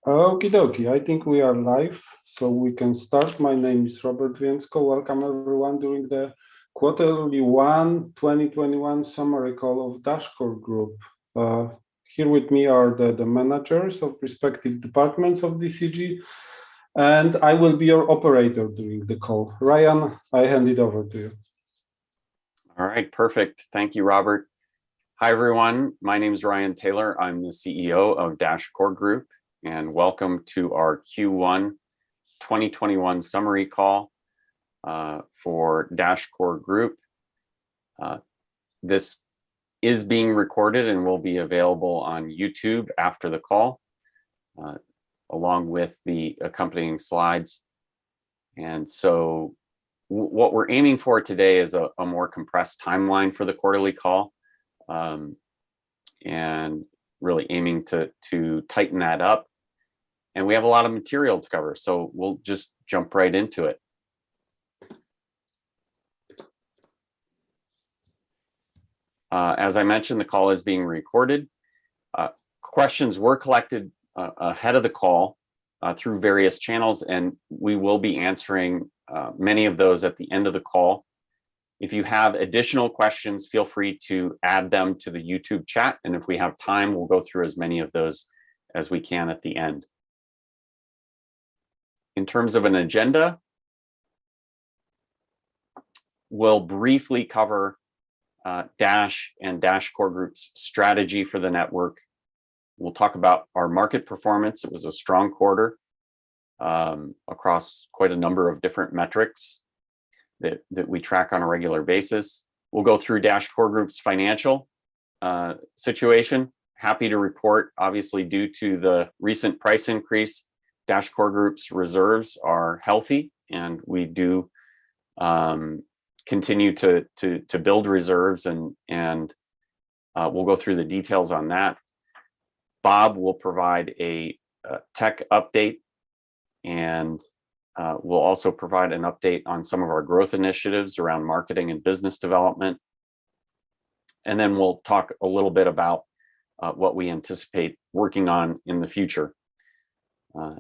Okie dokie, I think we are live, so we can start. My name is Robert Więcko. Welcome everyone during the quarterly 2021 summary call of Dashcore Group. Here with me are the managers of respective departments of DCG, and I will be your operator during the call. Ryan, I hand it over to you. All right, perfect. Thank you, Robert. Hi, everyone. My name is Ryan Taylor. I'm the CEO of Dashcore Group, and welcome to our Q1 2021 summary call for Dashcore Group. This is being recorded and will be available on YouTube after the call, along with the accompanying slides. And so what we're aiming for today is a more compressed timeline for the quarterly call, and really aiming to tighten that up. And we have a lot of material to cover, so we'll just jump right into it. As I mentioned, the call is being recorded. Questions were collected ahead of the call through various channels, and we will be answering many of those at the end of the call. If you have additional questions, feel free to add them to the YouTube chat, and if we have time, we'll go through as many of those as we can at the end. In terms of an agenda, we'll briefly cover Dash and Dashcore Group's strategy for the network. We'll talk about our market performance. It was a strong quarter across quite a number of different metrics that we track on a regular basis. We'll go through Dashcore Group's financial situation. Happy to report, obviously, due to the recent price increase, Dashcore Group's reserves are healthy, and we do continue to build reserves, and we'll go through the details on that. Bob will provide a tech update, and we'll also provide an update on some of our growth initiatives around marketing and business development. And then we'll talk a little bit about what we anticipate working on in the future.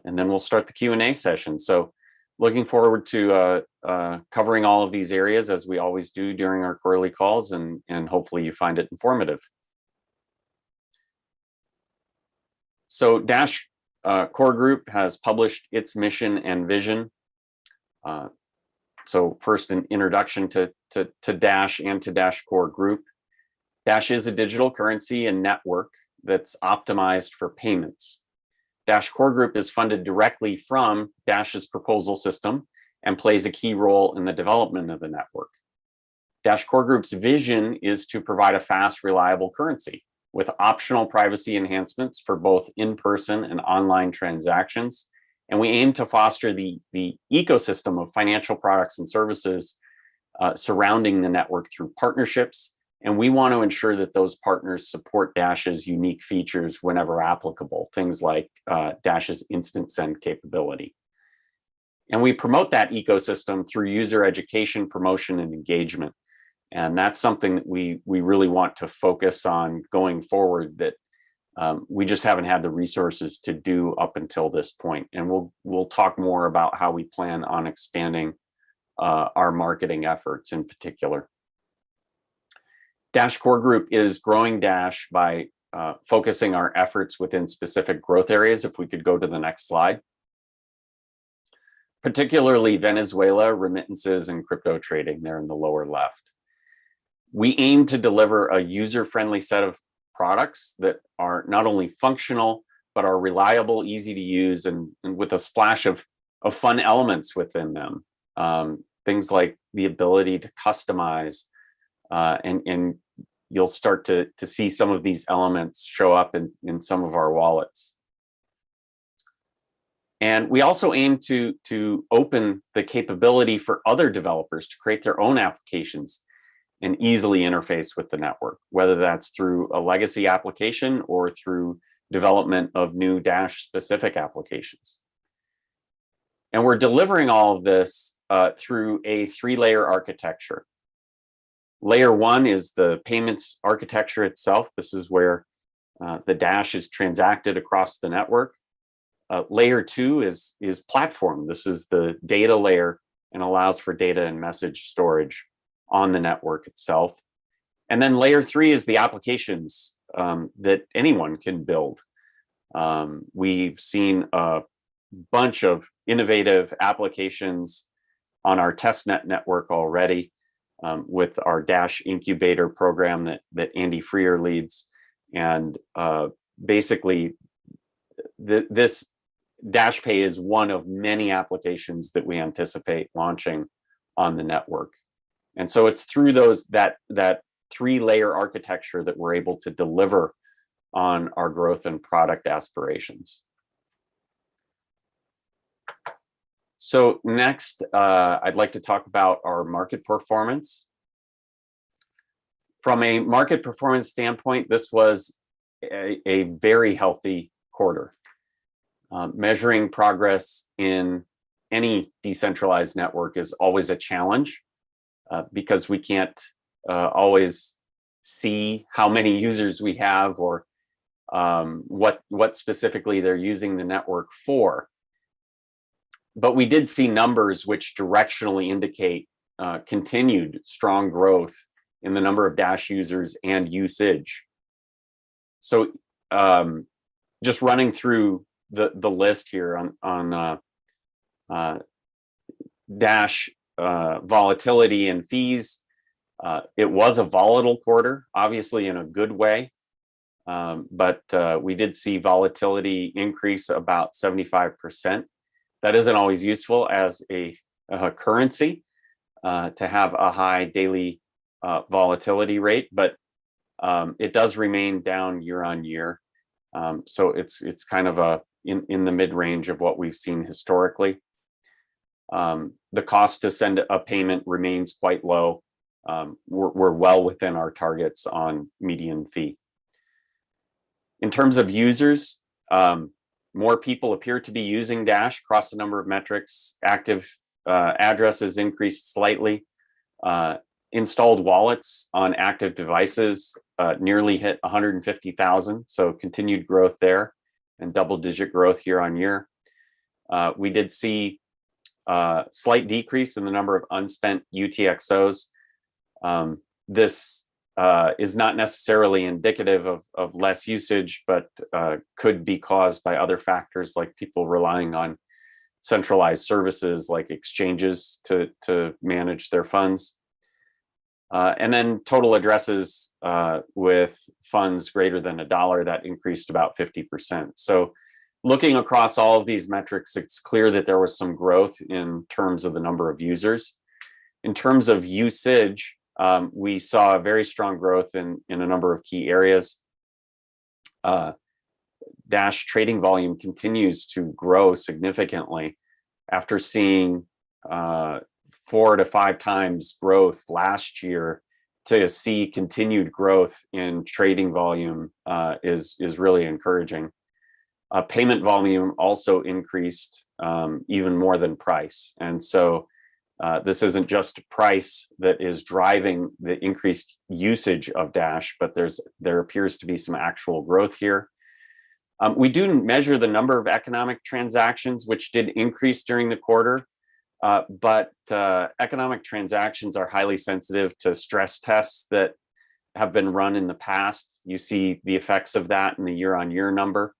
And then we'll start the Q&A session. So looking forward to covering all of these areas, as we always do during our quarterly calls, and hopefully you find it informative. So Dashcore Group has published its mission and vision. So first, an introduction to Dash and to Dashcore Group. Dash is a digital currency and network that's optimized for payments. Dashcore Group is funded directly from Dash's proposal system and plays a key role in the development of the network. Dashcore Group's vision is to provide a fast, reliable currency with optional privacy enhancements for both in-person and online transactions. And we aim to foster the ecosystem of financial products and services surrounding the network through partnerships. And we want to ensure that those partners support Dash's unique features whenever applicable, things like Dash's instant send capability. And we promote that ecosystem through user education, promotion, and engagement. And that's something that we really want to focus on going forward, that we just haven't had the resources to do up until this point. And we'll talk more about how we plan on expanding our marketing efforts in particular. Dashcore Group is growing Dash by focusing our efforts within specific growth areas. If we could go to the next slide. Particularly Venezuela, remittances, and crypto trading there in the lower left. We aim to deliver a user-friendly set of products that are not only functional, but are reliable, easy to use, and with a splash of fun elements within them. Things like the ability to customize, and you'll start to see some of these elements show up in some of our wallets. And we also aim to open the capability for other developers to create their own applications and easily interface with the network, whether that's through a legacy application or through development of new Dash-specific applications. And we're delivering all of this through a three-layer architecture. Layer one is the payments architecture itself. This is where the Dash is transacted across the network. Layer 2 is platform. This is the data layer and allows for data and message storage on the network itself. And then layer 3 is the applications that anyone can build. We've seen a bunch of innovative applications on our testnet network already with our Dash incubator program that Andy Freer leads. And basically, this DashPay is one of many applications that we anticipate launching on the network. And so it's through that 3-layer architecture that we're able to deliver on our growth and product aspirations. So next, I'd like to talk about our market performance. From a market performance standpoint, this was a very healthy quarter. Measuring progress in any decentralized network is always a challenge because we can't always see how many users we have or what specifically they're using the network for. But we did see numbers which directionally indicate continued strong growth in the number of Dash users and usage. So just running through the list here on Dash volatility and fees, it was a volatile quarter, obviously in a good way, but we did see volatility increase about 75%. That isn't always useful as a currency to have a high daily volatility rate, but it does remain down year on year. So it's kind of in the mid-range of what we've seen historically. The cost to send a payment remains quite low. We're well within our targets on median fee. In terms of users, more people appear to be using Dash across a number of metrics. Active addresses increased slightly. Installed wallets on active devices nearly hit 150,000, so continued growth there and double-digit growth year on year. We did see a slight decrease in the number of unspent UTXOs. This is not necessarily indicative of less usage, but could be caused by other factors like people relying on centralized services like exchanges to manage their funds. And then total addresses with funds greater than $1, that increased about 50%. So looking across all of these metrics, it's clear that there was some growth in terms of the number of users. In terms of usage, we saw a very strong growth in a number of key areas. Dash trading volume continues to grow significantly after seeing 4 to 5 times growth last year. To see continued growth in trading volume is really encouraging. Payment volume also increased even more than price. And so this isn't just price that is driving the increased usage of Dash, but there appears to be some actual growth here. We do measure the number of economic transactions, which did increase during the quarter, but economic transactions are highly sensitive to stress tests that have been run in the past. You see the effects of that in the year-on-year number.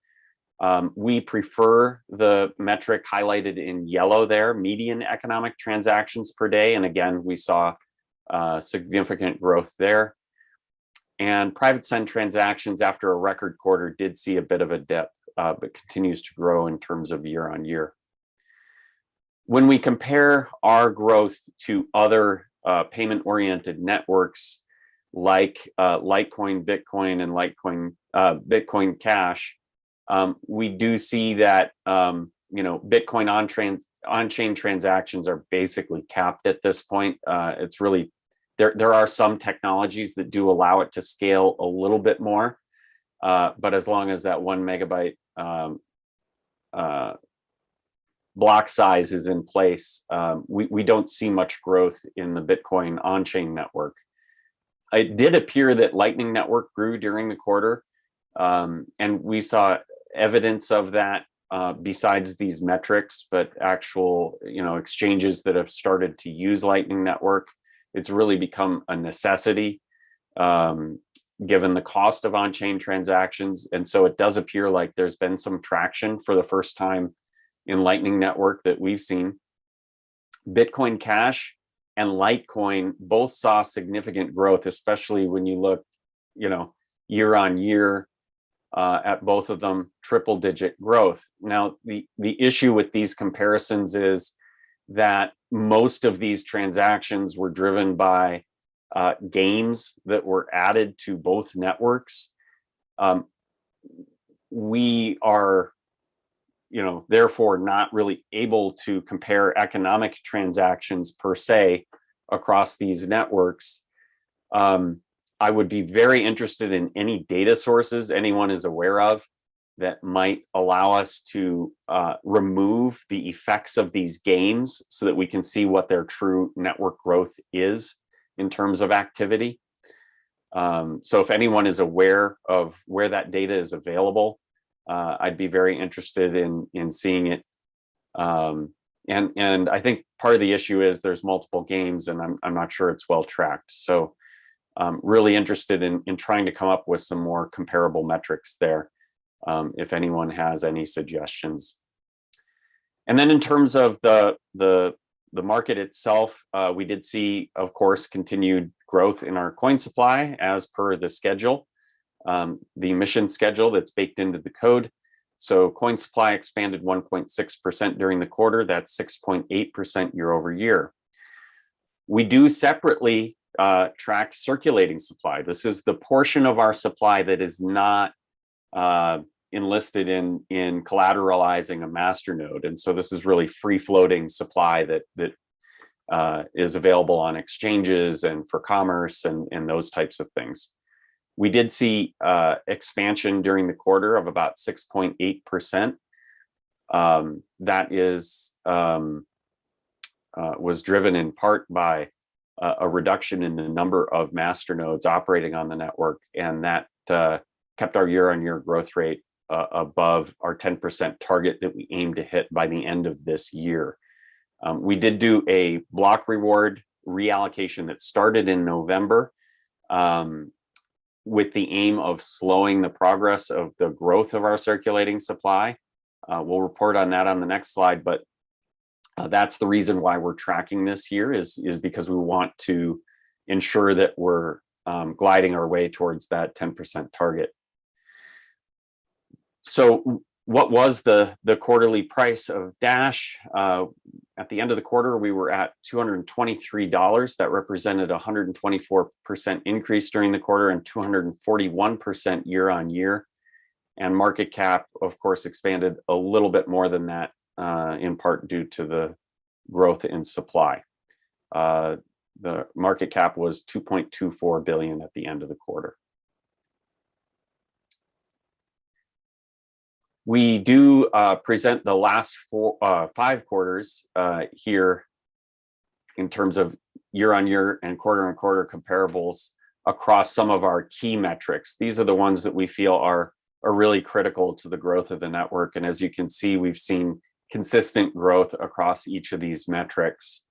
We prefer the metric highlighted in yellow there, median economic transactions per day. And again, we saw significant growth there. And private send transactions after a record quarter did see a bit of a dip, but continues to grow in terms of year on year. When we compare our growth to other payment-oriented networks like Litecoin, Bitcoin, and Bitcoin Cash, we do see that Bitcoin on-chain transactions are basically capped at this point. It's really there are some technologies that do allow it to scale a little bit more, but as long as that 1 megabyte block size is in place, we don't see much growth in the Bitcoin on-chain network. It did appear that Lightning Network grew during the quarter, and we saw evidence of that besides these metrics, but actual, exchanges that have started to use Lightning Network. It's really become a necessity, given the cost of on-chain transactions. And so it does appear like there's been some traction for the first time in Lightning Network that we've seen. Bitcoin Cash and Litecoin both saw significant growth, especially when you look, year on year at both of them, triple-digit growth. Now, the issue with these comparisons is that most of these transactions were driven by games that were added to both networks. We are, therefore not really able to compare economic transactions per se across these networks. I would be very interested in any data sources anyone is aware of that might allow us to remove the effects of these games so that we can see what their true network growth is in terms of activity. So if anyone is aware of where that data is available, I'd be very interested in seeing it. And I think part of the issue is there's multiple games, and I'm not sure it's well tracked. So I'm really interested in trying to come up with some more comparable metrics there, if anyone has any suggestions. And then in terms of the market itself, we did see, of course, continued growth in our coin supply as per the schedule, the mission schedule that's baked into the code. So coin supply expanded 1.6% during the quarter. That's 6.8% year over year. We do separately track circulating supply. This is the portion of our supply that is not enlisted in collateralizing a masternode. And so this is really free floating supply that is available on exchanges and for commerce and those types of things. We did see expansion during the quarter of about 6.8%. That is was driven in part by a reduction in the number of masternodes operating on the network, and that kept our year-on-year growth rate above our 10% target that we aim to hit by the end of this year. We did do a block reward reallocation that started in November, with the aim of slowing the progress of the growth of our circulating supply. We'll report on that on the next slide, but that's the reason why we're tracking this here is because we want to ensure that we're gliding our way towards that 10% target. So what was the quarterly price of Dash? At the end of the quarter, we were at $223. That represented a 124% increase during the quarter and 241% year on year. And market cap, of course, expanded a little bit more than that, in part due to the growth in supply. The market cap was $2.24 billion at the end of the quarter. We do present the last 5 quarters here in terms of year-on-year and quarter-on-quarter comparables across some of our key metrics. These are the ones that we feel are really critical to the growth of the network. And as you can see, we've seen consistent growth across each of these metrics.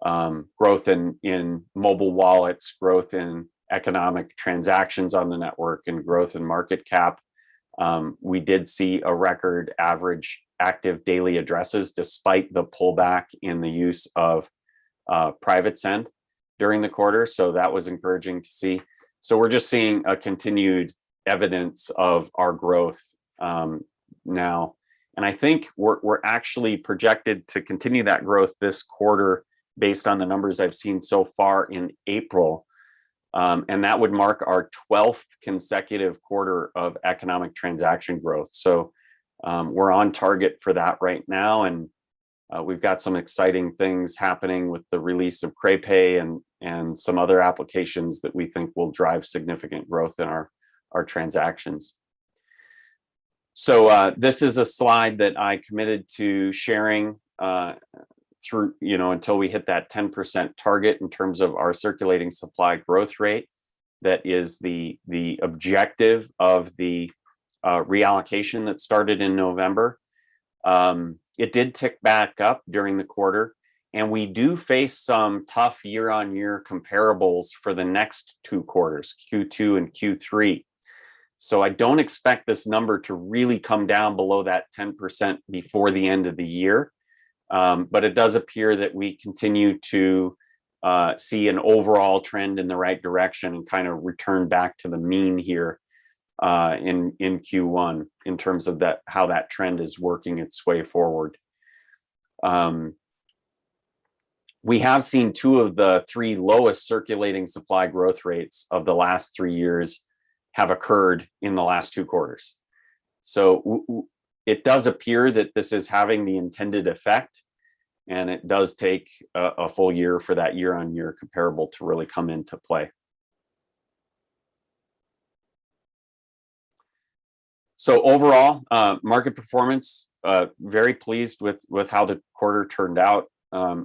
Growth in mobile wallets, growth in economic transactions on the network, and growth in market cap. We did see a record average active daily addresses despite the pullback in the use of private send during the quarter. So that was encouraging to see. So we're just seeing a continued evidence of our growth now. And I think we're actually projected to continue that growth this quarter based on the numbers I've seen so far in April. And that would mark our 12th consecutive quarter of economic transaction growth. So we're on target for that right now. And we've got some exciting things happening with the release of CrayPay and some other applications that we think will drive significant growth in our transactions. So this is a slide that I committed to sharing through, until we hit that 10% target in terms of our circulating supply growth rate. That is the objective of the reallocation that started in November. It did tick back up during the quarter, and we do face some tough year-on-year comparables for the next 2 quarters, Q2 and Q3. So I don't expect this number to really come down below that 10% before the end of the year. But it does appear that we continue to see an overall trend in the right direction and kind of return back to the mean here in Q1 in terms of how that trend is working its way forward. We have seen 2 of the 3 lowest circulating supply growth rates of the last 3 years have occurred in the last 2 quarters. So it does appear that this is having the intended effect, and it does take a full year for that year-on-year comparable to really come into play. So overall, market performance, very pleased with how the quarter turned out.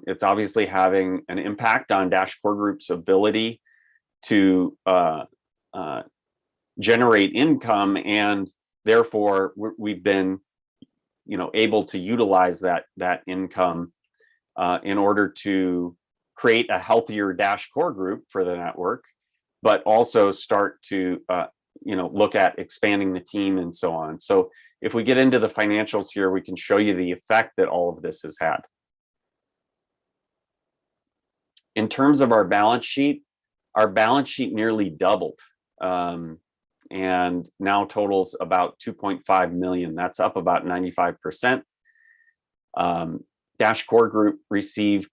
It's obviously having an impact on Dash Core Group's ability to generate income, and therefore we've been, able to utilize that income in order to create a healthier Dash Core Group for the network, but also start to look at expanding the team and so on. So if we get into the financials here, we can show you the effect that all of this has had. In terms of our balance sheet nearly doubled, and now totals about 2.5 million. That's up about 95%. Dash Core Group received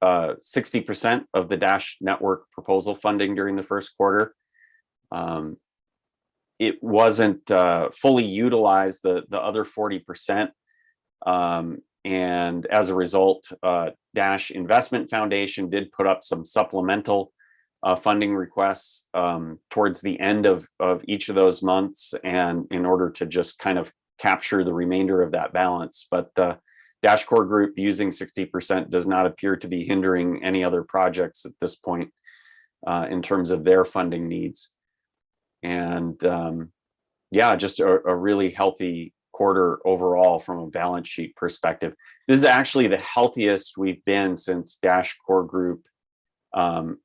60% of the Dash Network proposal funding during the first quarter. It wasn't fully utilized, the other 40%. And as a result, Dash Investment Foundation did put up some supplemental funding requests towards the end of each of those months, and in order to just kind of capture the remainder of that balance. But Dash Core Group using 60% does not appear to be hindering any other projects at this point in terms of their funding needs. And yeah, just a really healthy quarter overall from a balance sheet perspective. This is actually the healthiest we've been since Dash Core Group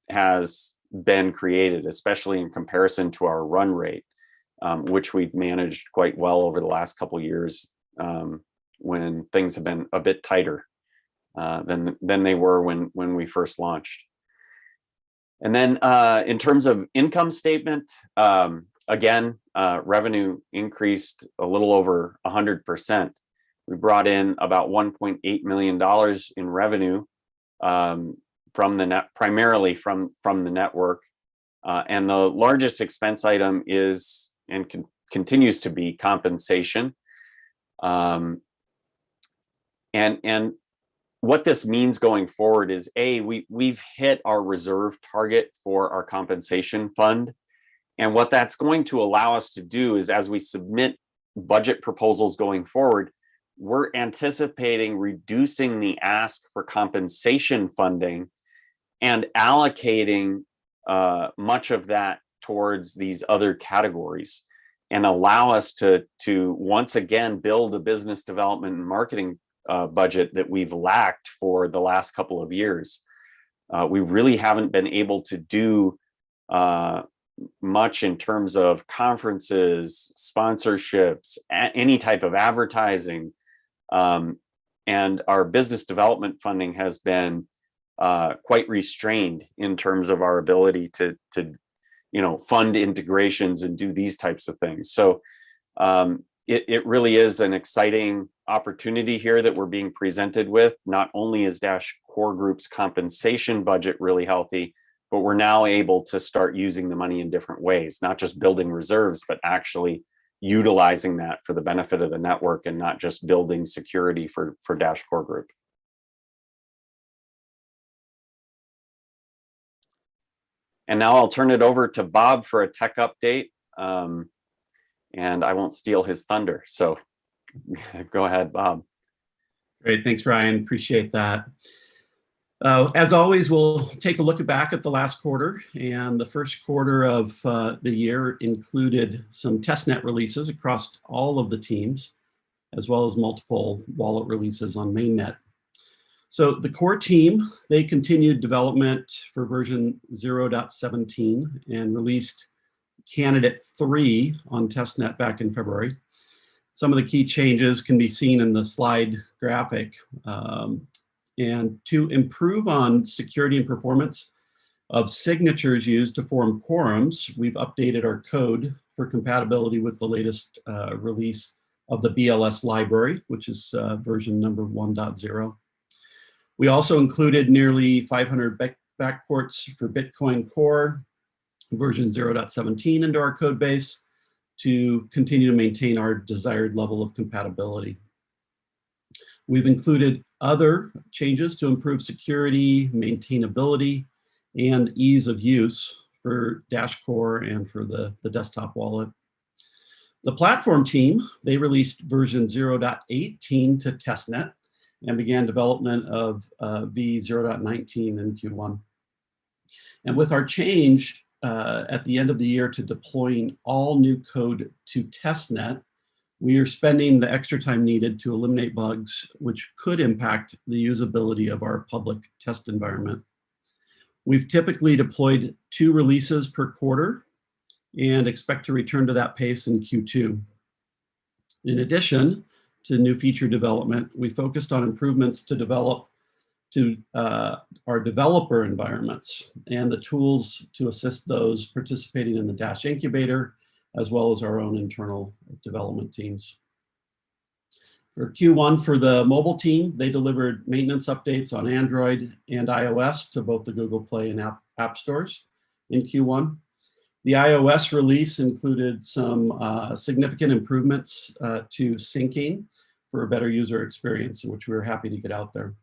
has been created, especially in comparison to our run rate, which we've managed quite well over the last couple of years, when things have been a bit tighter than they were when we first launched. And then in terms of income statement, again, revenue increased a little over 100%. We brought in about $1.8 million in revenue primarily from the network. And the largest expense item is, and continues to be, compensation. And what this means going forward is, we've hit our reserve target for our compensation fund. And what that's going to allow us to do is, as we submit budget proposals going forward, we're anticipating reducing the ask for compensation funding and allocating much of that towards these other categories, and allow us to once again build a business development and marketing budget that we've lacked for the last couple of years. We really haven't been able to do much in terms of conferences, sponsorships, any type of advertising, and our business development funding has been quite restrained in terms of our ability to fund integrations and do these types of things. So it really is an exciting opportunity here that we're being presented with. Not only is Dash Core Group's compensation budget really healthy, but we're now able to start using the money in different ways, not just building reserves, but actually utilizing that for the benefit of the network, and not just building security for Dash Core Group. And now I'll turn it over to Bob for a tech update, and I won't steal his thunder. So go ahead, Bob. Great, thanks, Ryan. Appreciate that. As always, we'll take a look back at the last quarter, and the first quarter of the year included some testnet releases across all of the teams. as well as multiple wallet releases on mainnet. So the core team, they continued development for version 0.17 and released candidate 3 on testnet back in February. Some of the key changes can be seen in the slide graphic. And to improve on security and performance of signatures used to form quorums, we've updated our code for compatibility with the latest release of the BLS library, which is version number 1.0. We also included nearly 500 backports for Bitcoin Core version 0.17 into our code base to continue to maintain our desired level of compatibility. We've included other changes to improve security, maintainability, and ease of use for Dash Core and for the desktop wallet. The platform team, they released version 0.18 to testnet and began development of v0.19 in Q1. And with our change at the end of the year to deploying all new code to testnet, we are spending the extra time needed to eliminate bugs which could impact the usability of our public test environment. We've typically deployed 2 releases per quarter and expect to return to that pace in Q2. In addition to new feature development, we focused on improvements to develop to our developer environments and the tools to assist those participating in the Dash Incubator, as well as our own internal development teams. For Q1, for the mobile team, they delivered maintenance updates on Android and iOS to both the Google Play and App Stores in Q1. The iOS release included some significant improvements to syncing for a better user experience, which we were happy to get out there.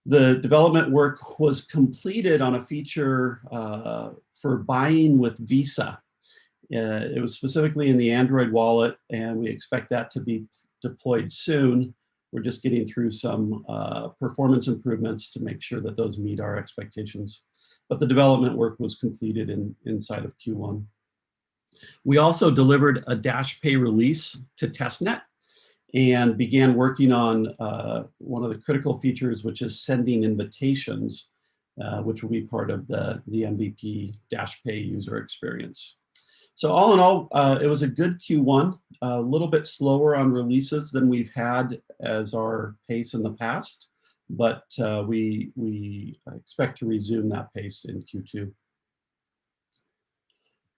The development work was completed on a feature for buying with Visa. It was specifically in the Android wallet, and we expect that to be deployed soon. We're just getting through some performance improvements to make sure that those meet our expectations. But the development work was completed inside of Q1. We also delivered a Dash Pay release to testnet and began working on one of the critical features, which is sending invitations, which will be part of the MVP Dash Pay user experience. So all in all, it was a good Q1, a little bit slower on releases than we've had as our pace in the past, but we expect to resume that pace in Q2.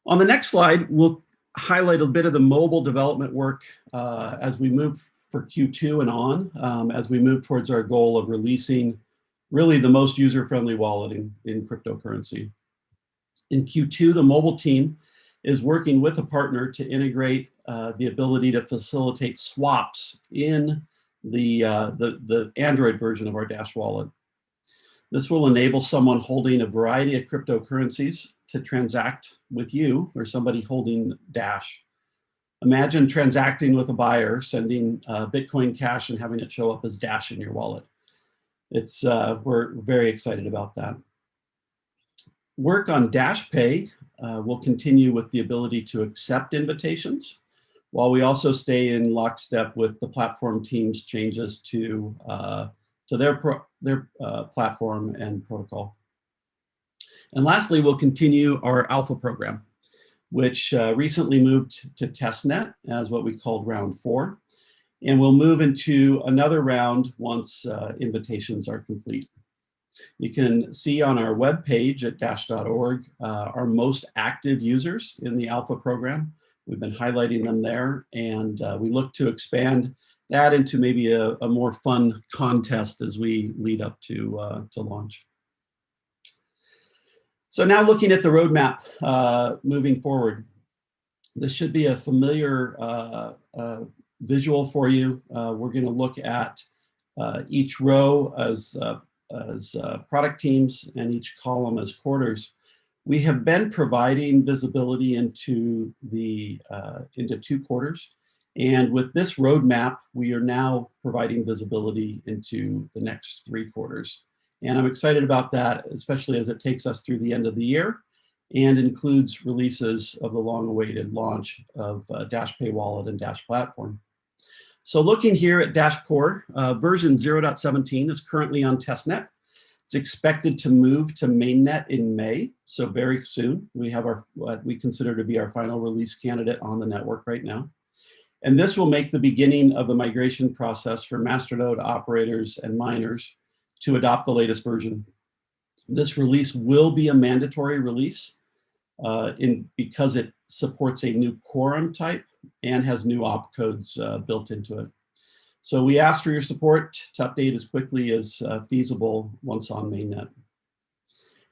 On the next slide, we'll highlight a bit of the mobile development work as we move for Q2 and on, as we move towards our goal of releasing really the most user-friendly wallet in cryptocurrency. In Q2, the mobile team is working with a partner to integrate the ability to facilitate swaps in the Android version of our Dash wallet. This will enable someone holding a variety of cryptocurrencies to transact with you or somebody holding Dash. Imagine transacting with a buyer, sending Bitcoin Cash and having it show up as Dash in your wallet. We're very excited about that. Work on Dash Pay will continue with the ability to accept invitations, while we also stay in lockstep with the platform team's changes to their platform and protocol. And lastly, we'll continue our alpha program, which recently moved to testnet as what we called round 4. And we'll move into another round once invitations are complete. You can see on our webpage at dash.org our most active users in the alpha program. We've been highlighting them there, and we look to expand that into maybe a more fun contest as we lead up to launch. So now looking at the roadmap moving forward, this should be a familiar visual for you. We're going to look at each row as product teams and each column as quarters. We have been providing visibility into 2 quarters. And with this roadmap, we are now providing visibility into the next 3 quarters. And I'm excited about that, especially as it takes us through the end of the year and includes releases of the long-awaited launch of Dash Pay Wallet and Dash Platform. So looking here at Dash Core, version 0.17 is currently on testnet. It's expected to move to mainnet in May, so very soon. We have our what we consider to be our final release candidate on the network right now. And this will make the beginning of the migration process for masternode operators and miners to adopt the latest version. This release will be a mandatory release because it supports a new quorum type and has new opcodes built into it. So we ask for your support to update as quickly as feasible once on mainnet.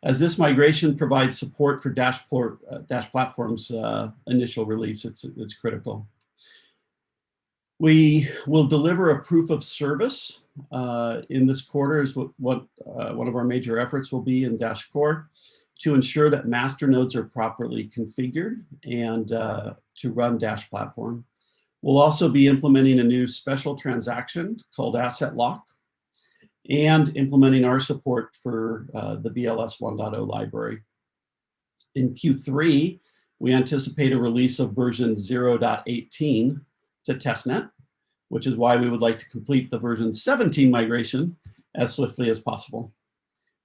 As this migration provides support for Dash Platform's initial release, it's critical. We will deliver a proof of service in this quarter is what one of our major efforts will be in Dash Core to ensure that master nodes are properly configured and to run Dash Platform. We'll also be implementing a new special transaction called Asset Lock and implementing our support for the BLS 1.0 library. In Q3, we anticipate a release of version 0.18 to testnet, which is why we would like to complete the version 17 migration as swiftly as possible.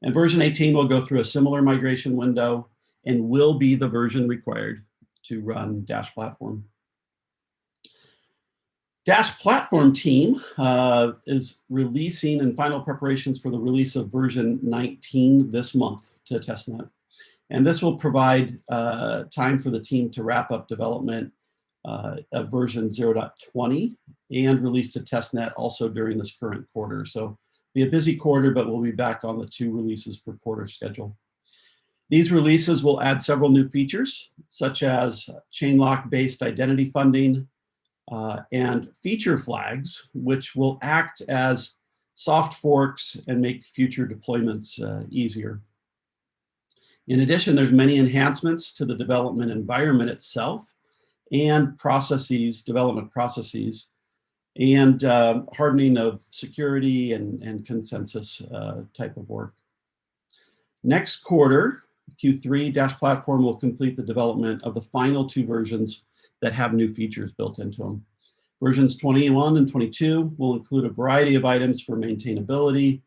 And version 18 will go through a similar migration window and will be the version required to run Dash Platform. Dash Platform team is releasing in final preparations for the release of version 19 this month to testnet. And this will provide time for the team to wrap up development of version 0.20 and release to testnet also during this current quarter. So be a busy quarter, but we'll be back on the 2 releases per quarter schedule. These releases will add several new features, such as chain lock-based identity funding and feature flags, which will act as soft forks and make future deployments easier. In addition, there's many enhancements to the development environment itself and processes, development processes, and hardening of security and consensus type of work. Next quarter, Q3, Dash Platform will complete the development of the final 2 versions that have new features built into them. Versions 21 and 22 will include a variety of items for maintainability,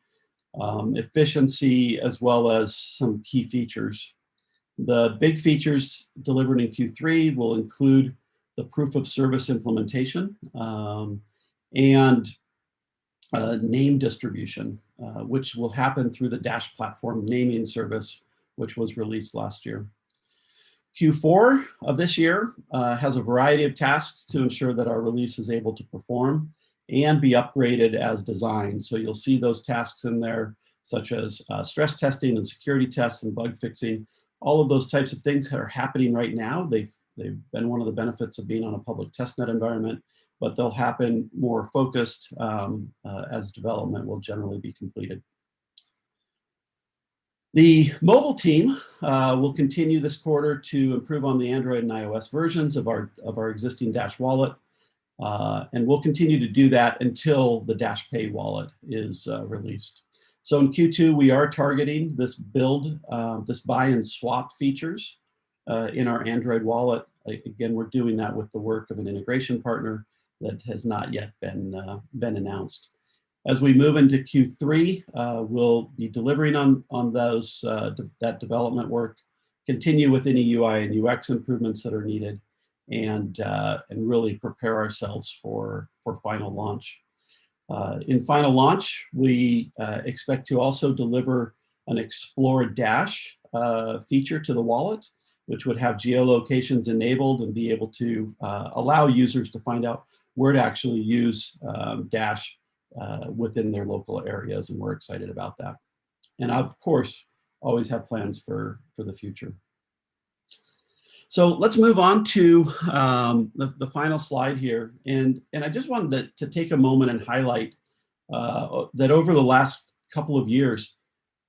efficiency, as well as some key features. The big features delivered in Q3 will include the proof of service implementation and name distribution, which will happen through the Dash Platform naming service, which was released last year. Q4 of this year has a variety of tasks to ensure that our release is able to perform and be upgraded as designed. So you'll see those tasks in there, such as stress testing and security tests and bug fixing. All of those types of things that are happening right now. They've been one of the benefits of being on a public testnet environment, but they'll happen more focused as development will generally be completed. The mobile team will continue this quarter to improve on the Android and iOS versions of our existing Dash wallet, and we'll continue to do that until the Dash Pay wallet is released. So in Q2, we are targeting this build, this buy and swap features in our Android wallet. Again, we're doing that with the work of an integration partner that has not yet been announced. As we move into Q3, we'll be delivering on those that development work, continue with any UI and UX improvements that are needed, and really prepare ourselves for final launch. In final launch, we expect to also deliver an Explore Dash feature to the wallet, which would have geolocations enabled and be able to allow users to find out where to actually use Dash within their local areas, and we're excited about that. And of course, always have plans for the future. So let's move on to the final slide here. And I just wanted to take a moment and highlight that over the last couple of years,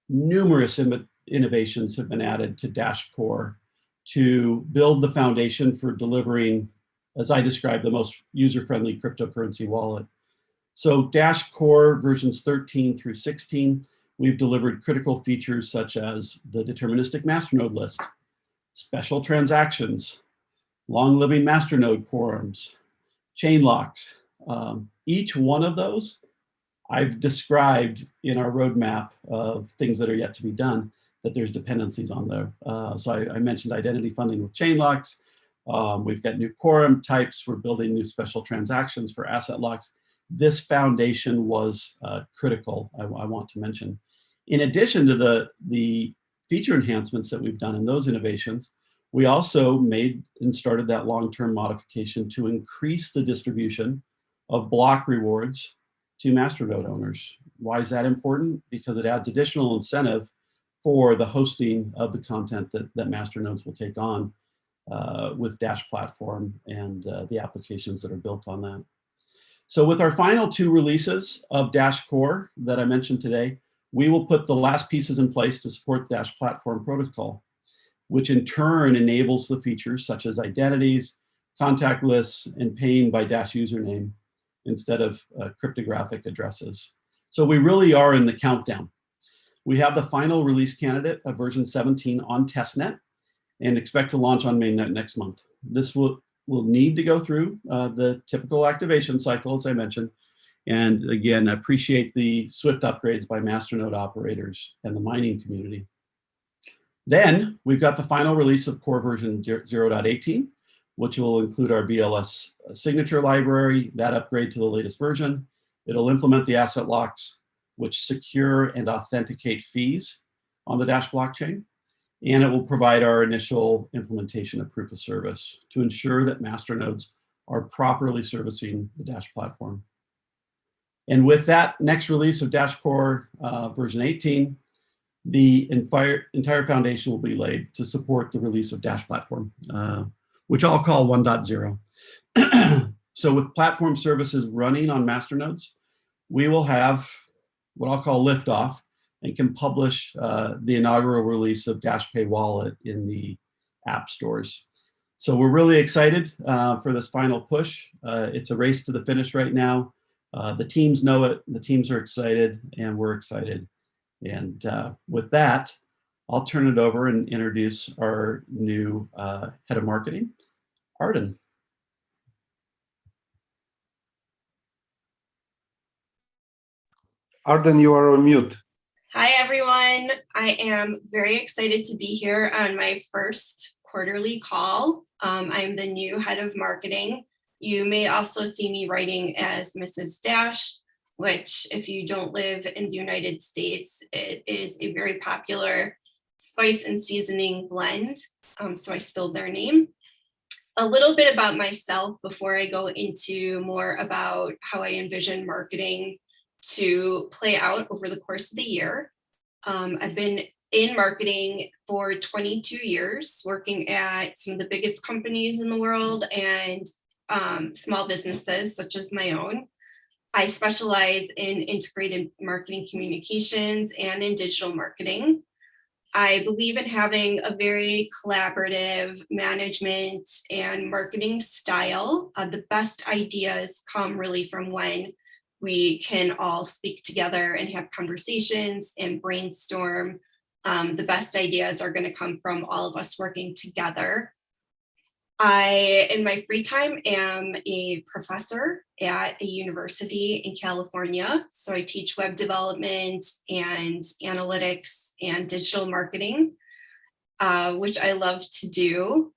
numerous innovations have been added to Dash Core to build the foundation for delivering, as I described, the most user-friendly cryptocurrency wallet. So Dash Core versions 13 through 16, we've delivered critical features such as the deterministic masternode list, special transactions, long-living masternode quorums, chain locks, each one of those I've described in our roadmap of things that are yet to be done, that there's dependencies on there. So I mentioned identity funding with chain locks. We've got new quorum types. We're building new special transactions for asset locks. This foundation was critical, I want to mention. In addition to the feature enhancements that we've done in those innovations, we also made and started that long-term modification to increase the distribution of block rewards to masternode owners. Why is that important? Because it adds additional incentive for the hosting of the content that masternodes will take on with Dash platform and the applications that are built on that. So with our final 2 releases of Dash Core that I mentioned today, we will put the last pieces in place to support the Dash platform protocol, which in turn enables the features such as identities, contact lists, and paying by Dash username instead of cryptographic addresses. So we really are in the countdown. We have the final release candidate of version 17 on testnet and expect to launch on mainnet next month. This will need to go through the typical activation cycle, as I mentioned. And again, I appreciate the swift upgrades by masternode operators and the mining community. Then we've got the final release of core version 0.18, which will include our BLS signature library, that upgrade to the latest version. It'll implement the asset locks, which secure and authenticate fees on the Dash blockchain. And it will provide our initial implementation of proof of service to ensure that masternodes are properly servicing the Dash platform. And with that next release of Dash Core version 18, the entire foundation will be laid to support the release of Dash platform, which I'll call 1.0. So with platform services running on masternodes, we will have what I'll call liftoff and can publish the inaugural release of Dash Pay Wallet in the app stores. So we're really excited for this final push. It's a race to the finish right now. The teams know it, the teams are excited, and we're excited. And with that, I'll turn it over and introduce our new head of marketing, Arden. Arden, you are on mute. Hi, everyone. I am very excited to be here on my first quarterly call. I'm the new head of marketing. You may also see me writing as Mrs. Dash, which if you don't live in the United States, it is a very popular spice and seasoning blend. So I stole their name. A little bit about myself before I go into more about how I envision marketing to play out over the course of the year. I've been in marketing for 22 years, working at some of the biggest companies in the world and small businesses such as my own. I specialize in integrated marketing communications and in digital marketing. I believe in having a very collaborative management and marketing style. The best ideas come really from when we can all speak together and have conversations and brainstorm. The best ideas are going to come from all of us working together. I, in my free time, am a professor at a university in California. So I teach web development and analytics and digital marketing, which I love to do.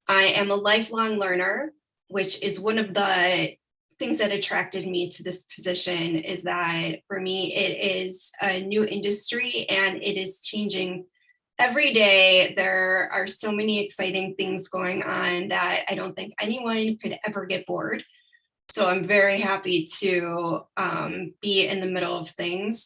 I am a lifelong learner, which is one of the things that attracted me to this position, is that for me, it is a new industry and it is changing every day. There are so many exciting things going on that I don't think anyone could ever get bored. So I'm very happy to be in the middle of things.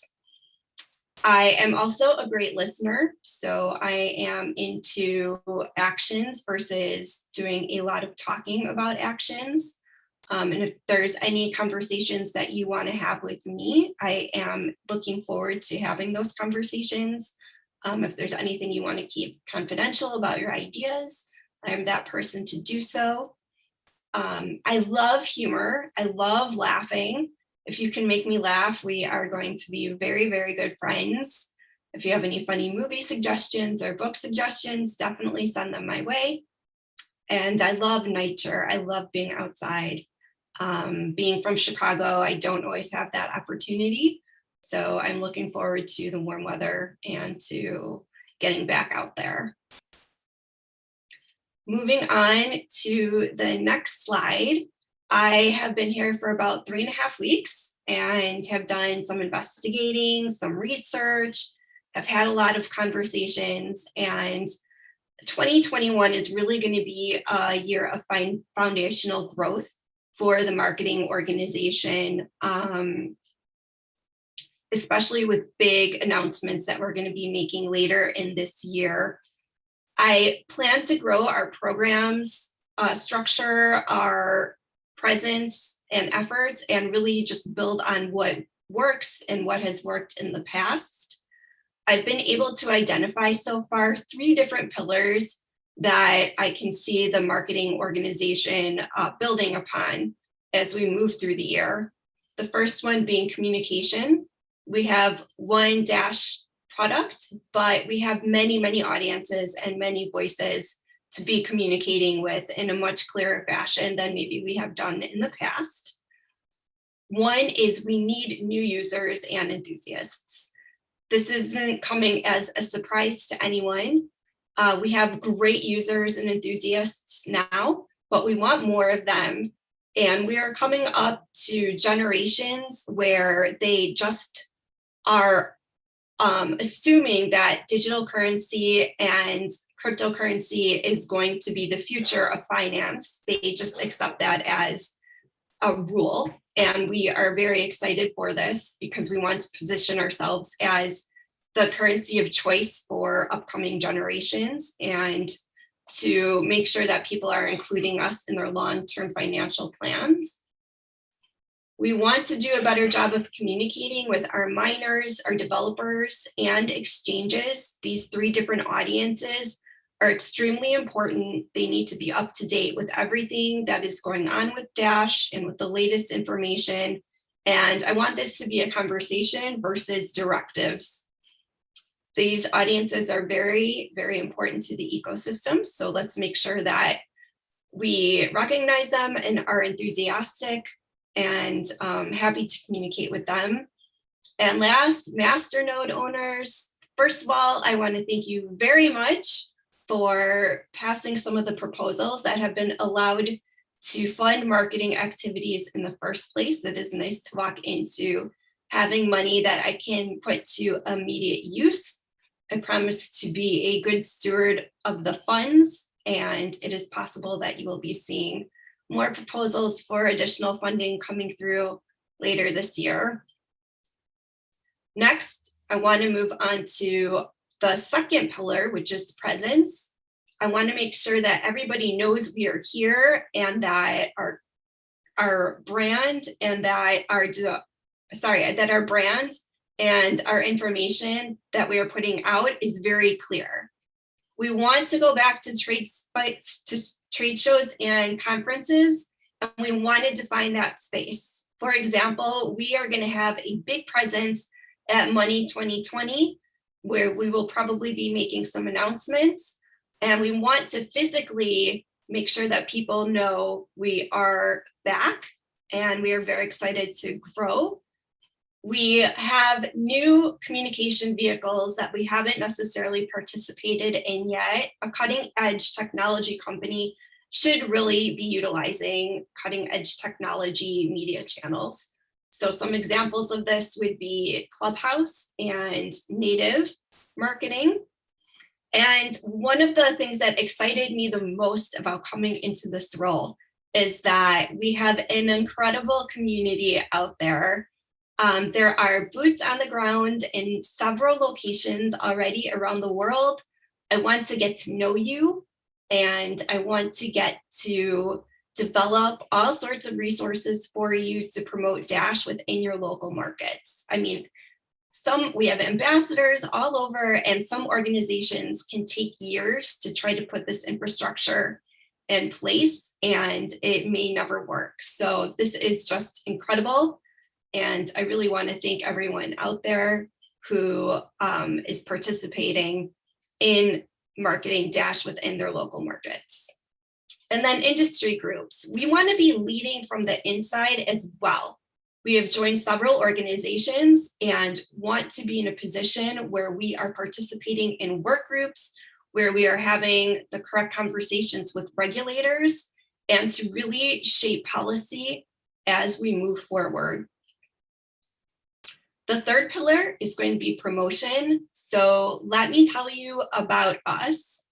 I am also a great listener. So I am into actions versus doing a lot of talking about actions. And if there's any conversations that you want to have with me, I am looking forward to having those conversations. If there's anything you want to keep confidential about your ideas, I am that person to do so. I love humor. I love laughing. If you can make me laugh, we are going to be very, very good friends. If you have any funny movie suggestions or book suggestions, definitely send them my way. And I love nature. I love being outside. Being from Chicago, I don't always have that opportunity. So I'm looking forward to the warm weather and to getting back out there. Moving on to the next slide. I have been here for about 3.5 weeks and have done some investigating, some research. I've had a lot of conversations, and 2021 is really going to be a year of foundational growth for the marketing organization, especially with big announcements that we're going to be making later in this year. I plan to grow our programs, structure our presence and efforts, and really just build on what works and what has worked in the past. I've been able to identify so far 3 different pillars that I can see the marketing organization building upon as we move through the year. The first one being communication. We have one Dash product, but we have many, many audiences and many voices to be communicating with in a much clearer fashion than maybe we have done in the past. One is we need new users and enthusiasts. This isn't coming as a surprise to anyone. We have great users and enthusiasts now, but we want more of them. And we are coming up to generations where they just are assuming that digital currency and cryptocurrency is going to be the future of finance. They just accept that as a rule. And we are very excited for this because we want to position ourselves as the currency of choice for upcoming generations and to make sure that people are including us in their long-term financial plans. We want to do a better job of communicating with our miners, our developers, and exchanges. These 3 different audiences are extremely important. They need to be up to date with everything that is going on with Dash and with the latest information. And I want this to be a conversation versus directives. These audiences are very, very important to the ecosystem. So let's make sure that we recognize them and are enthusiastic and happy to communicate with them. And last, masternode owners. First of all, I want to thank you very much for passing some of the proposals that have been allowed to fund marketing activities in the first place. It is nice to walk into having money that I can put to immediate use. I promise to be a good steward of the funds, and it is possible that you will be seeing more proposals for additional funding coming through later this year. Next, I want to move on to the second pillar, which is presence. I want to make sure that everybody knows we are here and that our brand and that our brand and our information that we are putting out is very clear. We want to go back to trade shows and conferences, and we want to define that space. For example, we are going to have a big presence at Money 2020, where we will probably be making some announcements, and we want to physically make sure that people know we are back, and we are very excited to grow. We have new communication vehicles that we haven't necessarily participated in yet. A cutting edge technology company should really be utilizing cutting edge technology media channels. So some examples of this would be Clubhouse and native marketing. And one of the things that excited me the most about coming into this role is that we have an incredible community out there. There are boots on the ground in several locations already around the world. I want to get to know you, and I want to get to develop all sorts of resources for you to promote Dash within your local markets. I mean, we have ambassadors all over, and some organizations can take years to try to put this infrastructure in place, and it may never work. So this is just incredible. And I really want to thank everyone out there who is participating in marketing Dash within their local markets. And then industry groups. We want to be leading from the inside as well. We have joined several organizations and want to be in a position where we are participating in work groups, where we are having the correct conversations with regulators, and to really shape policy as we move forward. The third pillar is going to be promotion. So let me tell you about us,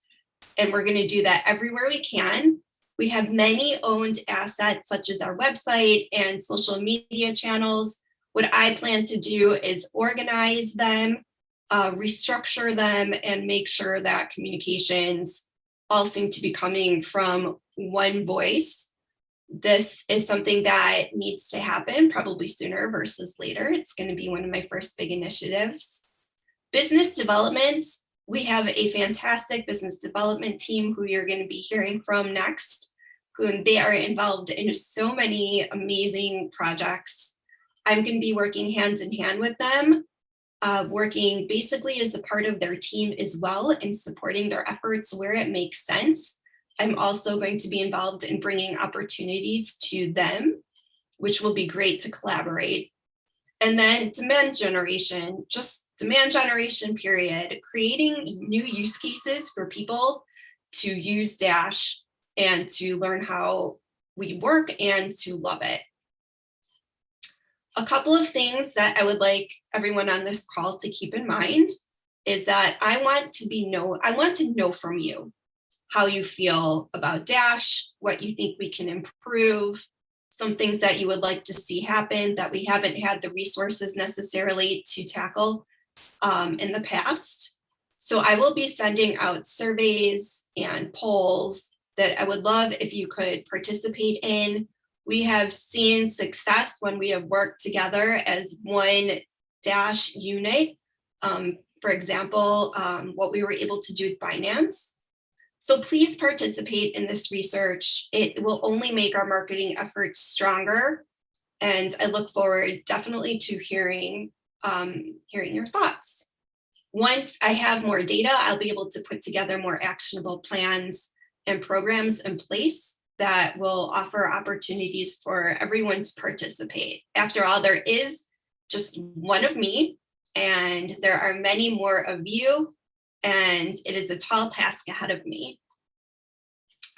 and we're going to do that everywhere we can. We have many owned assets, such as our website and social media channels. What I plan to do is organize them, restructure them, and make sure that communications all seem to be coming from one voice. This is something that needs to happen probably sooner versus later. It's going to be one of my first big initiatives. Business development. We have a fantastic business development team who you're going to be hearing from next, who they are involved in so many amazing projects. I'm going to be working hands in hand with them, working basically as a part of their team as well and supporting their efforts where it makes sense. I'm also going to be involved in bringing opportunities to them, which will be great to collaborate. And then demand generation, just demand generation period, creating new use cases for people to use Dash and to learn how we work and to love it. A couple of things that I would like everyone on this call to keep in mind is that I want to know from you how you feel about Dash, what you think we can improve, some things that you would like to see happen that we haven't had the resources necessarily to tackle in the past. So I will be sending out surveys and polls that I would love if you could participate in. We have seen success when we have worked together as one Dash unit. For example, what we were able to do with Binance. So please participate in this research. It will only make our marketing efforts stronger. And I look forward definitely to hearing your thoughts. Once I have more data, I'll be able to put together more actionable plans and programs in place that will offer opportunities for everyone to participate. After all, there is just one of me, and there are many more of you, and it is a tall task ahead of me.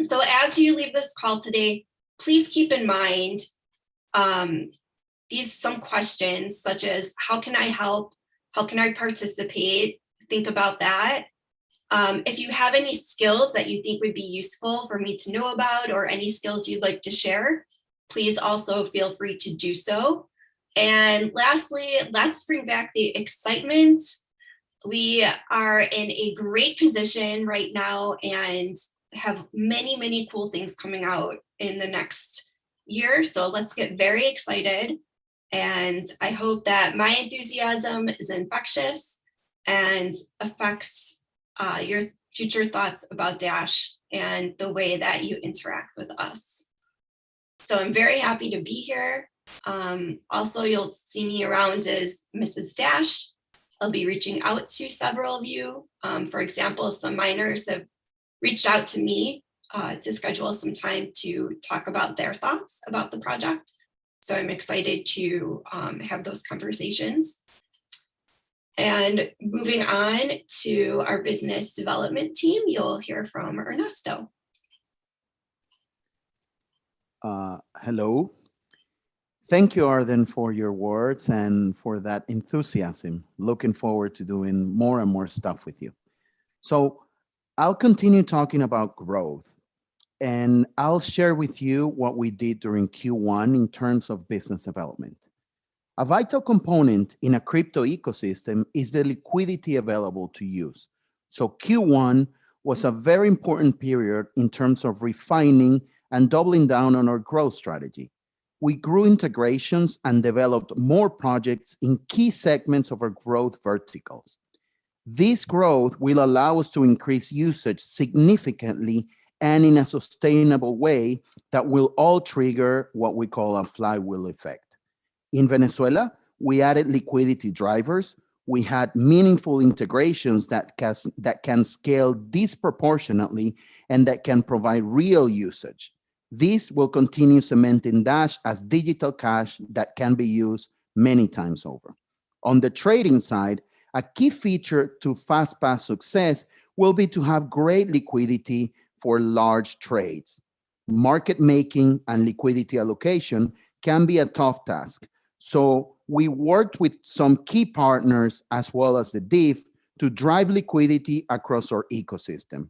So as you leave this call today, please keep in mind some questions such as, how can I help? How can I participate? Think about that. If you have any skills that you think would be useful for me to know about, or any skills you'd like to share, please also feel free to do so. And lastly, let's bring back the excitement. We are in a great position right now and have many, many cool things coming out in the next year. So let's get very excited. And I hope that my enthusiasm is infectious and affects your future thoughts about Dash and the way that you interact with us. So I'm very happy to be here. Also, you'll see me around as Mrs. Dash. I'll be reaching out to several of you. For example, some minors have reached out to me to schedule some time to talk about their thoughts about the project. So I'm excited to have those conversations. And moving on to our business development team, you'll hear from Ernesto. Hello. Thank you, Arden, for your words and for that enthusiasm. Looking forward to doing more and more stuff with you. So I'll continue talking about growth, and I'll share with you what we did during Q1 in terms of business development. A vital component in a crypto ecosystem is the liquidity available to use. So Q1 was a very important period in terms of refining and doubling down on our growth strategy. We grew integrations and developed more projects in key segments of our growth verticals. This growth will allow us to increase usage significantly and in a sustainable way that will all trigger what we call a flywheel effect. In Venezuela, we added liquidity drivers, We had meaningful integrations that can scale disproportionately and that can provide real usage. This will continue cementing Dash as digital cash that can be used many times over. On the trading side, a key feature to FastPass success will be to have great liquidity for large trades. Market making and liquidity allocation can be a tough task. So we worked with some key partners as well as the DIF to drive liquidity across our ecosystem.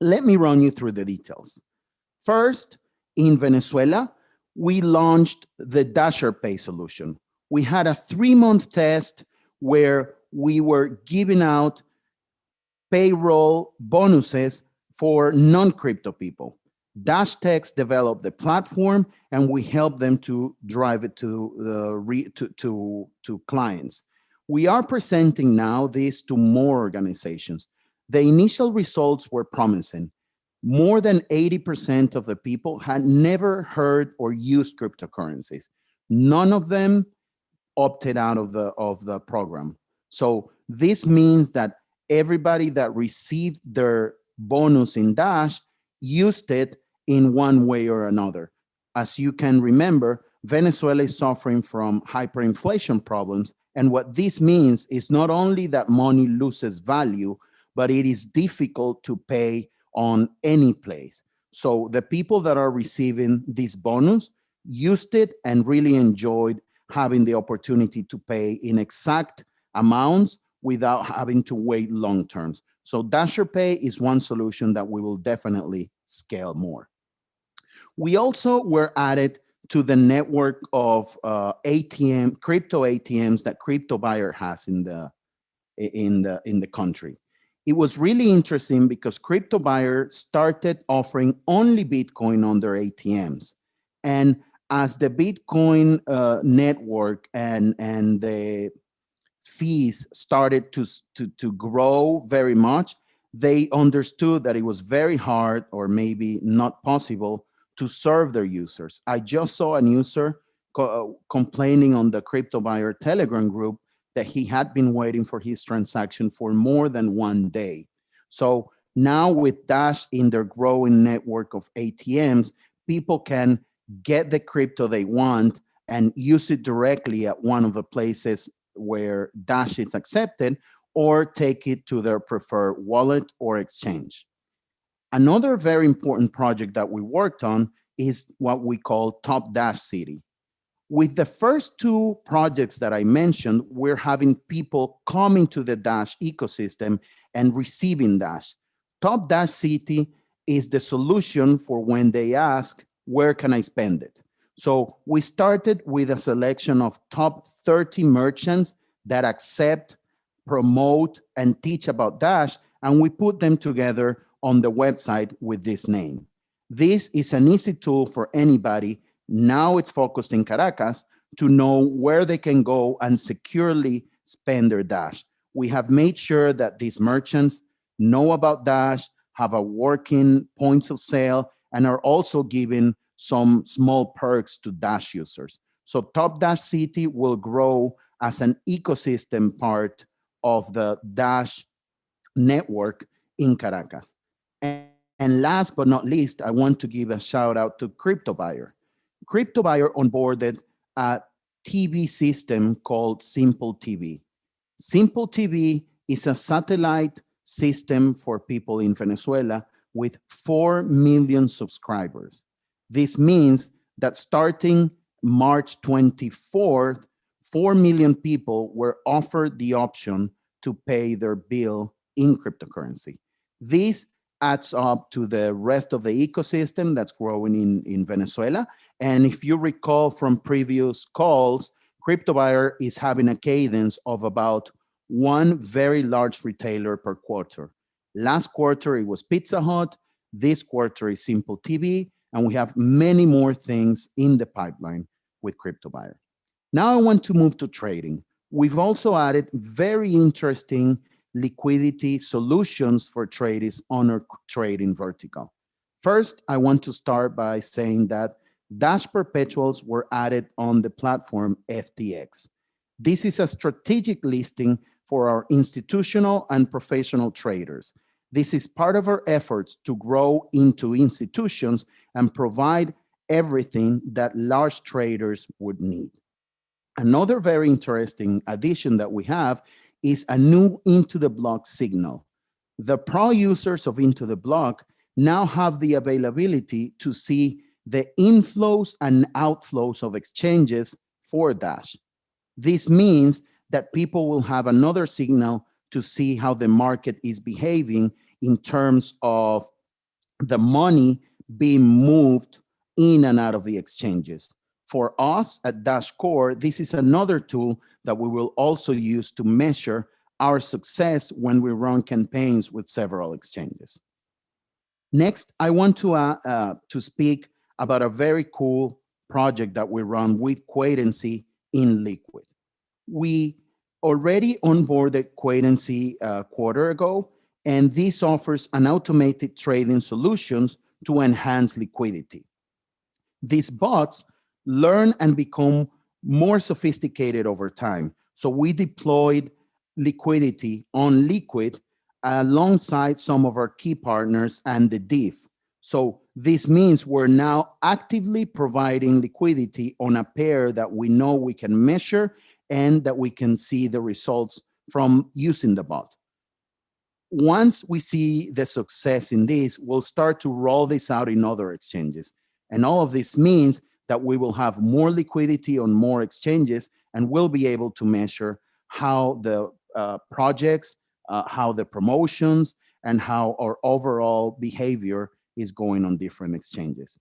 Let me run you through the details. First, in Venezuela, we launched the Dasher Pay solution. We had a 3-month test where we were giving out payroll bonuses for non-crypto people. DashTex developed the platform, and we helped them to drive it to clients. We are presenting now this to more organizations. The initial results were promising. More than 80% of the people had never heard or used cryptocurrencies. None of them opted out of the program. So this means that everybody that received their bonus in Dash used it in one way or another. As you can remember, Venezuela is suffering from hyperinflation problems. And what this means is not only that money loses value, but it is difficult to pay on any place. So the people that are receiving this bonus used it and really enjoyed having the opportunity to pay in exact amounts without having to wait long terms. So Dasher Pay is one solution that we will definitely scale more. We also were added to the network of crypto ATMs that CryptoBuyer has in the country. It was really interesting because CryptoBuyer started offering only Bitcoin on their ATMs. And as the Bitcoin network and the fees started to grow very much, they understood that it was very hard or maybe not possible to serve their users. I just saw a user complaining on the CryptoBuyer Telegram group that he had been waiting for his transaction for more than 1 day. So now with Dash in their growing network of ATMs, people can get the crypto they want and use it directly at one of the places where Dash is accepted, or take it to their preferred wallet or exchange. Another very important project that we worked on is what we call Top Dash City. With the first 2 projects that I mentioned, we're having people coming to the Dash ecosystem and receiving Dash. Top Dash City is the solution for when they ask, where can I spend it? So we started with a selection of top 30 merchants that accept, promote, and teach about Dash, and we put them together on the website with this name. This is an easy tool for anybody. Now it's focused in Caracas to know where they can go and securely spend their Dash. We have made sure that these merchants know about Dash, have a working points of sale, and are also giving some small perks to Dash users. So Top Dash City will grow as an ecosystem part of the Dash network in Caracas. And last but not least, I want to give a shout out to CryptoBuyer. CryptoBuyer onboarded a TV system called Simple TV. Simple TV is a satellite system for people in Venezuela with 4 million subscribers. This means that starting March 24th, 4 million people were offered the option to pay their bill in cryptocurrency. This adds up to the rest of the ecosystem that's growing in Venezuela. And if you recall from previous calls, CryptoBuyer is having a cadence of about 1 very large retailer per quarter. Last quarter, it was Pizza Hut. This quarter is Simple TV. And we have many more things in the pipeline with CryptoBuyer. Now I want to move to trading. We've also added very interesting liquidity solutions for traders on our trading vertical. First, I want to start by saying that Dash Perpetuals were added on the platform FTX. This is a strategic listing for our institutional and professional traders. This is part of our efforts to grow into institutions and provide everything that large traders would need. Another very interesting addition that we have is a new Into the Block signal. The pro users of Into the Block now have the availability to see the inflows and outflows of exchanges for Dash. This means that people will have another signal to see how the market is behaving in terms of the money being moved in and out of the exchanges. For us at Dash Core, this is another tool that we will also use to measure our success when we run campaigns with several exchanges. Next, I want to speak about a very cool project that we run with Quadency in Liquid. We already onboarded Quadency a quarter ago, and this offers an automated trading solutions to enhance liquidity. These bots learn and become more sophisticated over time. So we deployed liquidity on Liquid alongside some of our key partners and the div. So this means we're now actively providing liquidity on a pair that we know we can measure and that we can see the results from using the bot. Once we see the success in this, we'll start to roll this out in other exchanges. And all of this means that we will have more liquidity on more exchanges, and we'll be able to measure how the projects, how the promotions, and how our overall behavior is going on different exchanges.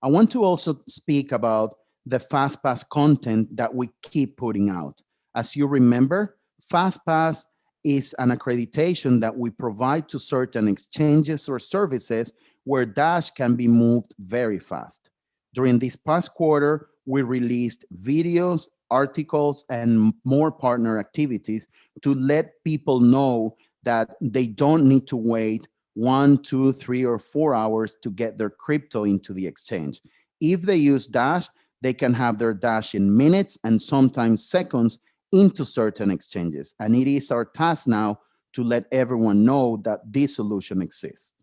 I want to also speak about the FastPass content that we keep putting out. As you remember, FastPass is an accreditation that we provide to certain exchanges or services where Dash can be moved very fast. During this past quarter, we released videos, articles, and more partner activities to let people know that they don't need to wait 1, 2, 3, or 4 hours to get their crypto into the exchange. If they use Dash, they can have their Dash in minutes and sometimes seconds into certain exchanges. And it is our task now to let everyone know that this solution exists.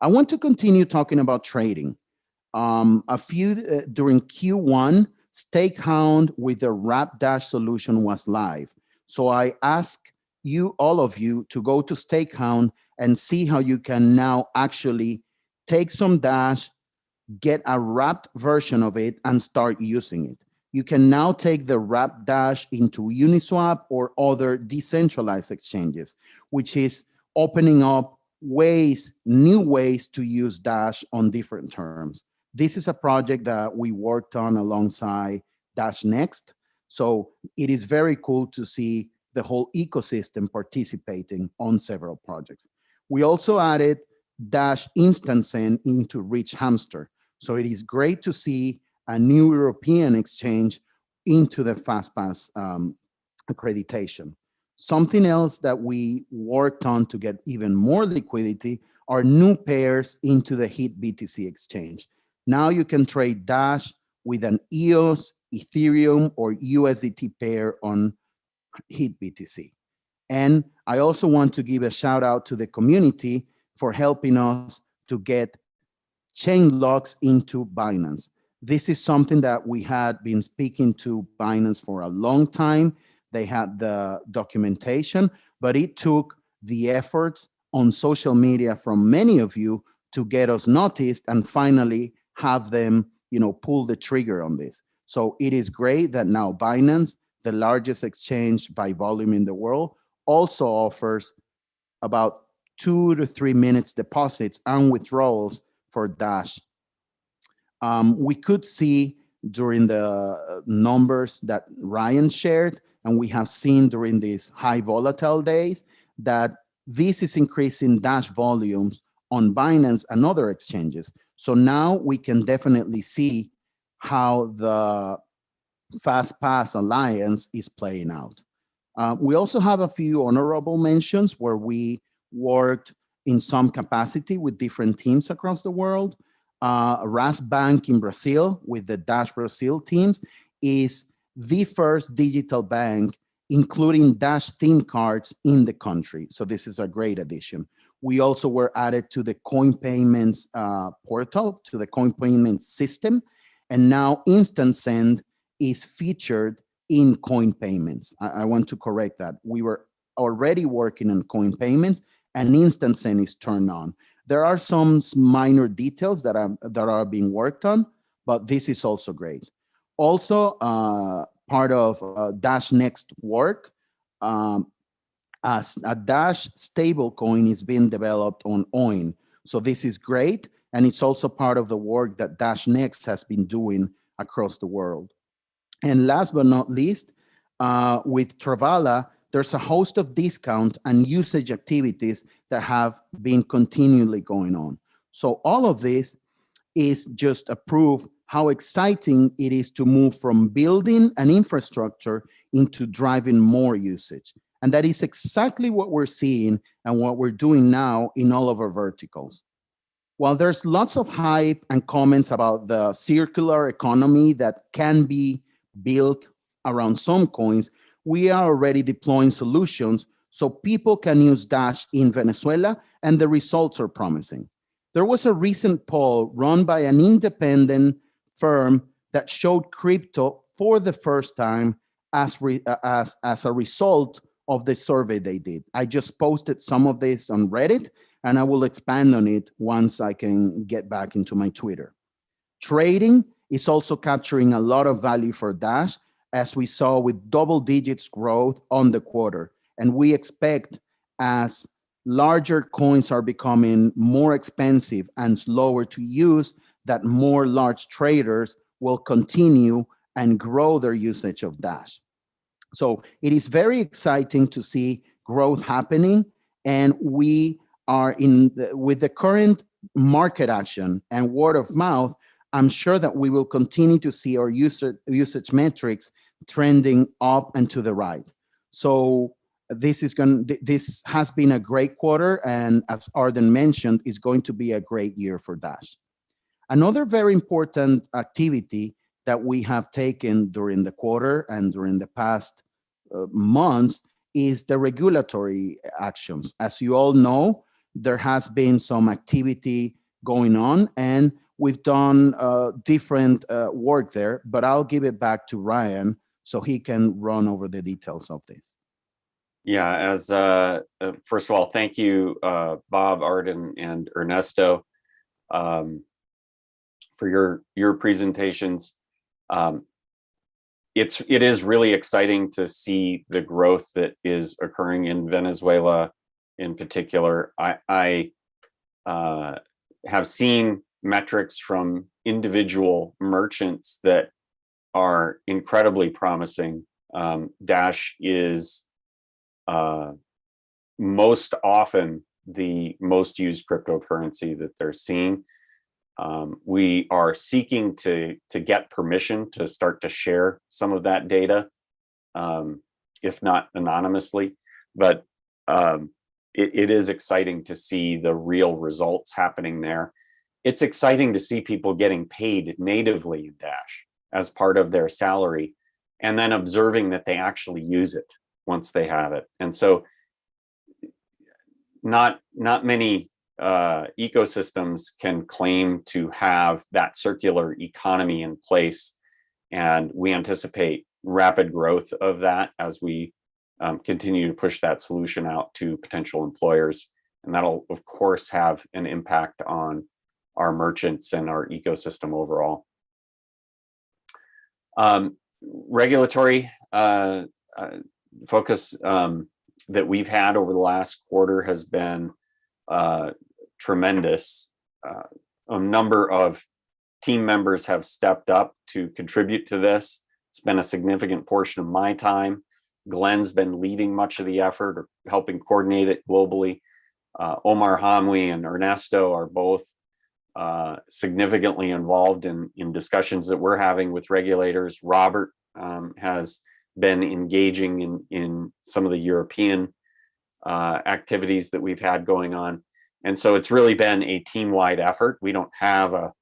I want to continue talking about trading. During Q1, StakeHound with the Wrap Dash solution was live. So I ask you, all of you, to go to StakeHound and see how you can now actually take some Dash, get a wrapped version of it, and start using it. You can now take the wrapped Dash into Uniswap or other decentralized exchanges, which is opening up new ways to use Dash on different terms. This is a project that we worked on alongside Dash Next. So it is very cool to see the whole ecosystem participating on several projects. We also added Dash Instant Send into Rich Hamster. So it is great to see a new European exchange into the FastPass accreditation. Something else that we worked on to get even more liquidity are new pairs into the HIT BTC exchange. Now you can trade Dash with an EOS, Ethereum, or USDT pair on HIT BTC. And I also want to give a shout out to the community for helping us to get chain locks into Binance. This is something that we had been speaking to Binance for a long time. They had the documentation, but it took the efforts on social media from many of you to get us noticed and finally have them, pull the trigger on this. So it is great that now Binance, the largest exchange by volume in the world, also offers about 2 to 3 minutes deposits and withdrawals for Dash. We could see during the numbers that Ryan shared, and we have seen during these high volatile days, that this is increasing Dash volumes on Binance and other exchanges. So now we can definitely see how the FastPass Alliance is playing out. We also have a few honorable mentions where we worked in some capacity with different teams across the world. Ras Bank in Brazil with the Dash Brazil teams is the first digital bank including Dash theme cards in the country. So this is a great addition. We also were added to the coin payments portal, to the coin payments system. And now Instant Send is featured in coin payments. I want to correct that. We were already working on coin payments, and Instant Send is turned on. There are some minor details that are being worked on, but this is also great. Also, part of Dash Next work, as a Dash stablecoin is being developed on OIN. So this is great, and it's also part of the work that Dash Next has been doing across the world. And last but not least, with Travala, there's a host of discount and usage activities that have been continually going on. So all of this is just a proof how exciting it is to move from building an infrastructure into driving more usage. And that is exactly what we're seeing and what we're doing now in all of our verticals. While there's lots of hype and comments about the circular economy that can be built around some coins, we are already deploying solutions so people can use Dash in Venezuela, and the results are promising. There was a recent poll run by an independent firm that showed crypto for the first time as a result of the survey they did. I just posted some of this on Reddit, and I will expand on it once I can get back into my Twitter. Trading is also capturing a lot of value for Dash, as we saw with double digits growth on the quarter. And we expect, as larger coins are becoming more expensive and slower to use, that more large traders will continue and grow their usage of Dash. So it is very exciting to see growth happening, and we are with the current market action and word of mouth, I'm sure that we will continue to see our usage metrics trending up and to the right. So this has been a great quarter, and as Arden mentioned, is going to be a great year for Dash. Another very important activity that we have taken during the quarter and during the past months is the regulatory actions. As you all know, there has been some activity going on, and we've done different work there, but I'll give it back to Ryan so he can run over the details of this. Yeah, as first of all, thank you, Bob, Arden, and Ernesto, for your presentations. It is really exciting to see the growth that is occurring in Venezuela in particular. I have seen metrics from individual merchants that are incredibly promising. Dash is most often the most used cryptocurrency that they're seeing. We are seeking to get permission to start to share some of that data, if not anonymously, but it is exciting to see the real results happening there. It's exciting to see people getting paid natively in Dash as part of their salary, and then observing that they actually use it once they have it. And so not many ecosystems can claim to have that circular economy in place, and we anticipate rapid growth of that as we continue to push that solution out to potential employers, and that'll of course have an impact on our merchants and our ecosystem overall. Regulatory focus that we've had over the last quarter has been tremendous. A number of team members have stepped up to contribute to this. It's been a significant portion of my time. Glenn's been leading much of the effort, or helping coordinate it globally. Omar Hamwi and Ernesto are both significantly involved in discussions that we're having with regulators. Robert has been engaging in some of the European activities that we've had going on. And so it's really been a team-wide effort. We don't have a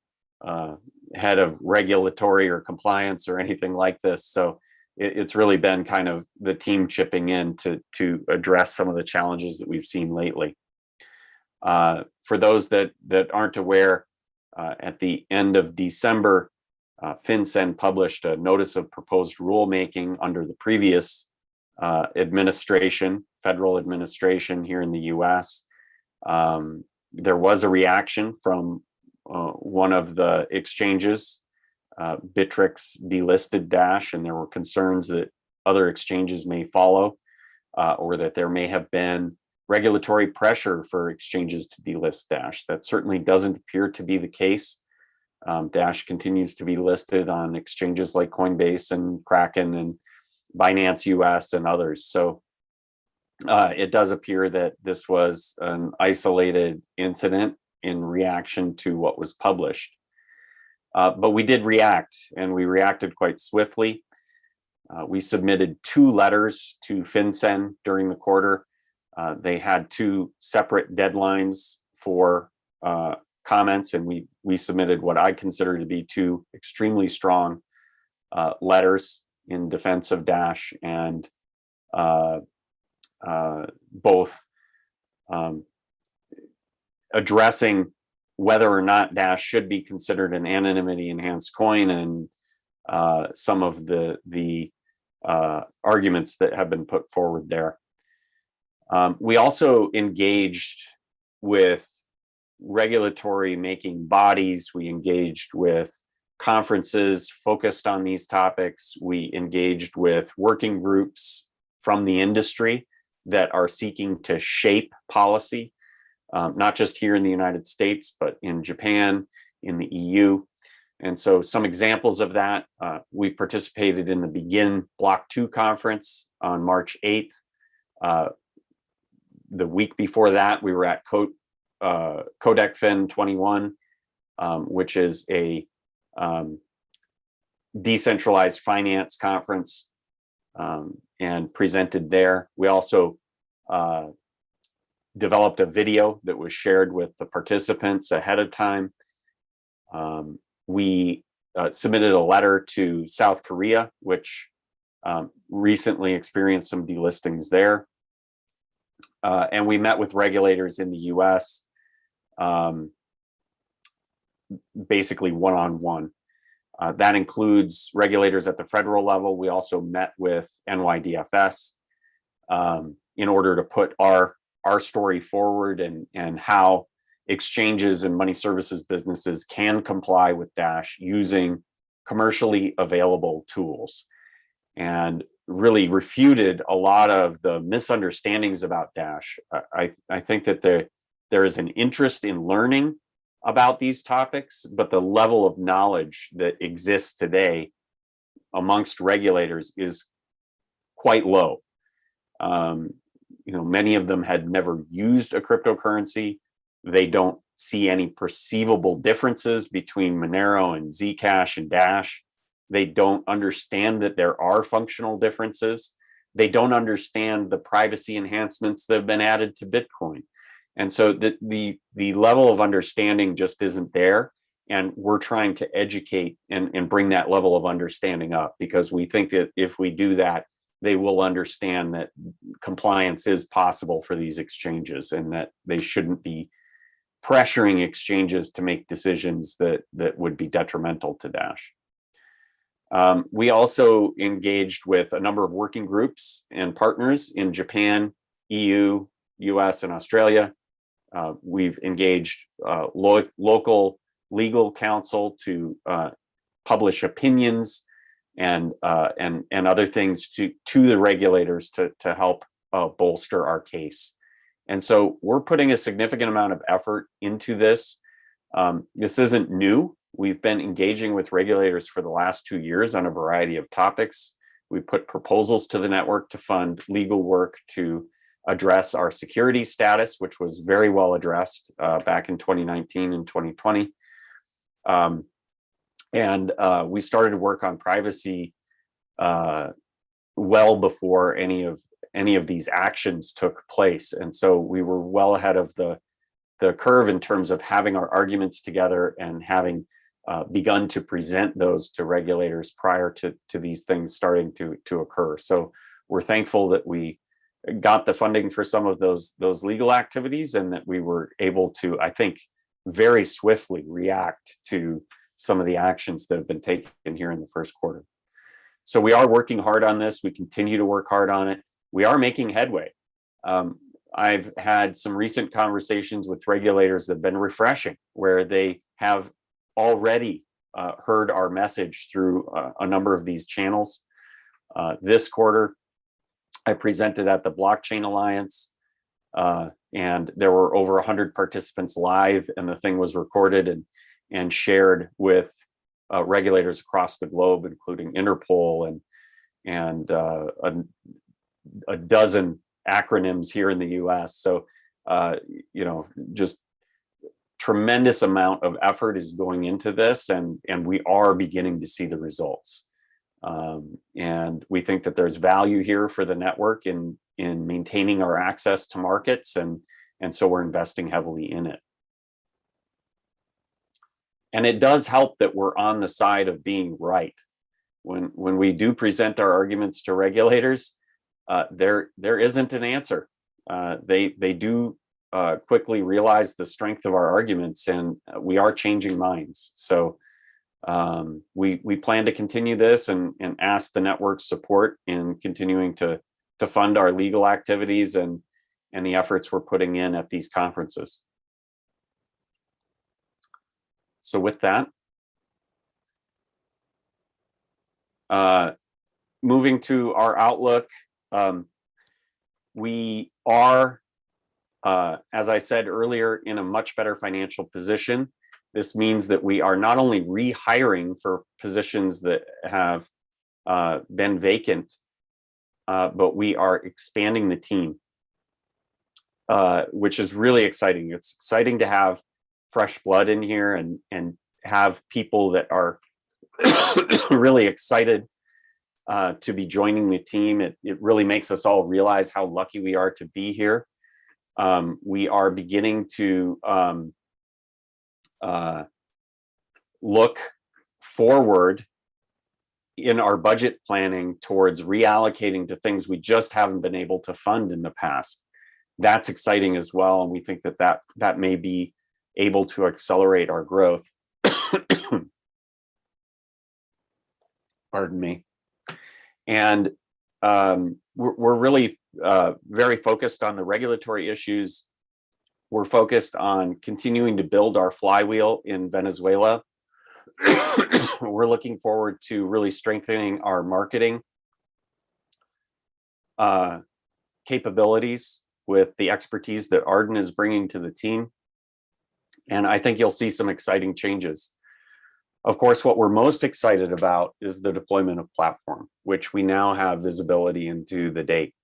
head of regulatory or compliance or anything like this. So it's really been kind of the team chipping in to address some of the challenges that we've seen lately. For those that aren't aware, at the end of December, FinCEN published a notice of proposed rulemaking under the previous administration, federal administration here in the US. There was a reaction from one of the exchanges. Bittrex delisted Dash, and there were concerns that other exchanges may follow, or that there may have been regulatory pressure for exchanges to delist Dash. That certainly doesn't appear to be the case. Dash continues to be listed on exchanges like Coinbase and Kraken and Binance US and others. So it does appear that this was an isolated incident in reaction to what was published. But we did react, and we reacted quite swiftly. We submitted 2 letters to FinCEN during the quarter. They had 2 separate deadlines for comments, and we submitted what I consider to be 2 extremely strong letters in defense of Dash, and both addressing whether or not Dash should be considered an anonymity enhanced coin, and some of the arguments that have been put forward there. We also engaged with regulatory making bodies. We engaged with conferences focused on these topics. We engaged with working groups from the industry that are seeking to shape policy, not just here in the United States, but in Japan, in the EU. And so some examples of that, we participated in the Begin Block 2 conference on March 8th. The week before that, we were at CodecFin 21, which is a decentralized finance conference, and presented there. We also developed a video that was shared with the participants ahead of time. We submitted a letter to South Korea, which recently experienced some delistings there. And we met with regulators in the US, basically one-on-one. That includes regulators at the federal level. We also met with NYDFS in order to put our story forward, and how exchanges and money services businesses can comply with Dash using commercially available tools, and really refuted a lot of the misunderstandings about Dash. I think that there is an interest in learning about these topics, but the level of knowledge that exists today amongst regulators is quite low. Many of them had never used a cryptocurrency. They don't see any perceivable differences between Monero and Zcash and Dash. They don't understand that there are functional differences. They don't understand the privacy enhancements that have been added to Bitcoin. And so the level of understanding just isn't there. And we're trying to educate and bring that level of understanding up, because we think that if we do that, they will understand that compliance is possible for these exchanges, and that they shouldn't be pressuring exchanges to make decisions that would be detrimental to Dash. We also engaged with a number of working groups and partners in Japan, EU, US, and Australia. We've engaged local legal counsel to publish opinions and other things to the regulators to help bolster our case. And so we're putting a significant amount of effort into this. This isn't new. We've been engaging with regulators for the last 2 years on a variety of topics. We put proposals to the network to fund legal work to address our security status, which was very well addressed back in 2019 and 2020. We started to work on privacy well before any of these actions took place. And so we were well ahead of the curve in terms of having our arguments together and having begun to present those to regulators prior to these things starting to occur. So we're thankful that we got the funding for some of those legal activities, and that we were able to, I think, very swiftly react to some of the actions that have been taken here in the first quarter. So we are working hard on this. We continue to work hard on it. We are making headway. I've had some recent conversations with regulators that have been refreshing, where they have already heard our message through a number of these channels. This quarter, I presented at the Blockchain Alliance, and there were over 100 participants live, and the thing was recorded and shared with regulators across the globe, including Interpol and a dozen acronyms here in the US. So, just tremendous amount of effort is going into this, and we are beginning to see the results. And we think that there's value here for the network in maintaining our access to markets, and so we're investing heavily in it. And it does help that we're on the side of being right. When we do present our arguments to regulators, there isn't an answer. They do quickly realize the strength of our arguments, and we are changing minds. So we plan to continue this and ask the network's support in continuing to fund our legal activities and the efforts we're putting in at these conferences. So with that, moving to our outlook, we are, as I said earlier, in a much better financial position. This means that we are not only rehiring for positions that have been vacant, but we are expanding the team, which is really exciting. It's exciting to have fresh blood in here and have people that are really excited to be joining the team. It really makes us all realize how lucky we are to be here. We are beginning to look forward in our budget planning towards reallocating to things we just haven't been able to fund in the past. That's exciting as well, and we think that may be able to accelerate our growth. Pardon me. And we're really very focused on the regulatory issues. We're focused on continuing to build our flywheel in Venezuela. We're looking forward to really strengthening our marketing capabilities with the expertise that Arden is bringing to the team. And I think you'll see some exciting changes. Of course, what we're most excited about is the deployment of platform, which we now have visibility into the date.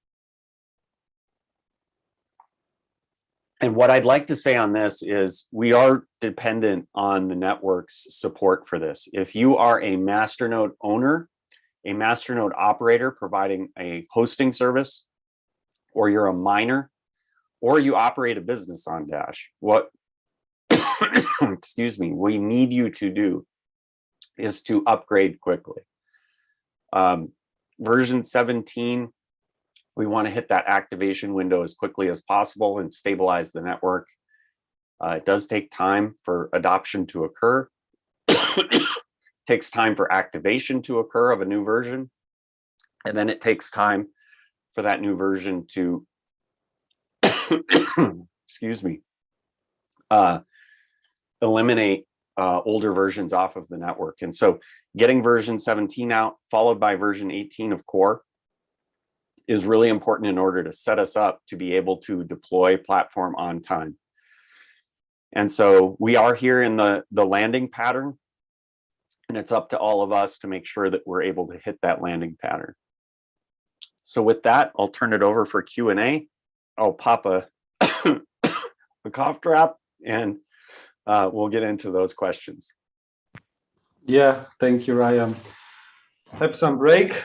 And what I'd like to say on this is we are dependent on the network's support for this. If you are a masternode owner, a masternode operator providing a hosting service, or you're a miner, or you operate a business on Dash, what excuse me, we need you to do is to upgrade quickly. Version 17, we want to hit that activation window as quickly as possible and stabilize the network. It does take time for adoption to occur. It takes time for activation to occur of a new version. And then it takes time for that new version to, excuse me, eliminate older versions off of the network. And so getting version 17 out, followed by version 18 of Core, is really important in order to set us up to be able to deploy platform on time. And so we are here in the landing pattern, and it's up to all of us to make sure that we're able to hit that landing pattern. So with that, I'll turn it over for Q&A. I'll pop a cough drop, and we'll get into those questions. Yeah, thank you, Ryan. Have some break.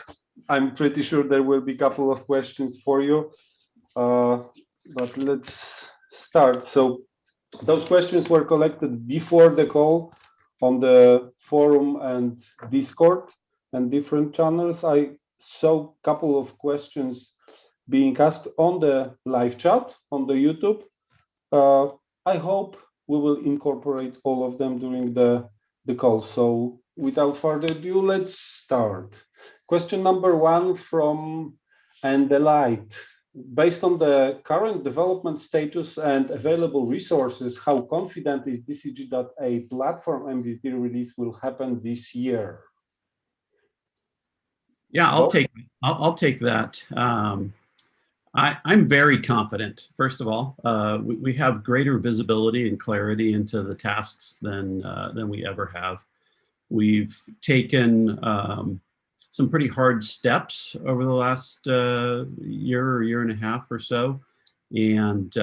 I'm pretty sure there will be a couple of questions for you, but let's start. So those questions were collected before the call on the forum and Discord and different channels. I saw a couple of questions being asked on the live chat on the YouTube. I hope we will incorporate all of them during the call. So without further ado, let's start. Question number 1 from Andelight. Based on the current development status and available resources, how confident is DCG.A platform MVP release will happen this year? Yeah, I'll take that. I'm very confident. First of all, we have greater visibility and clarity into the tasks than we ever have. We've taken some pretty hard steps over the last year or year and a half or so, and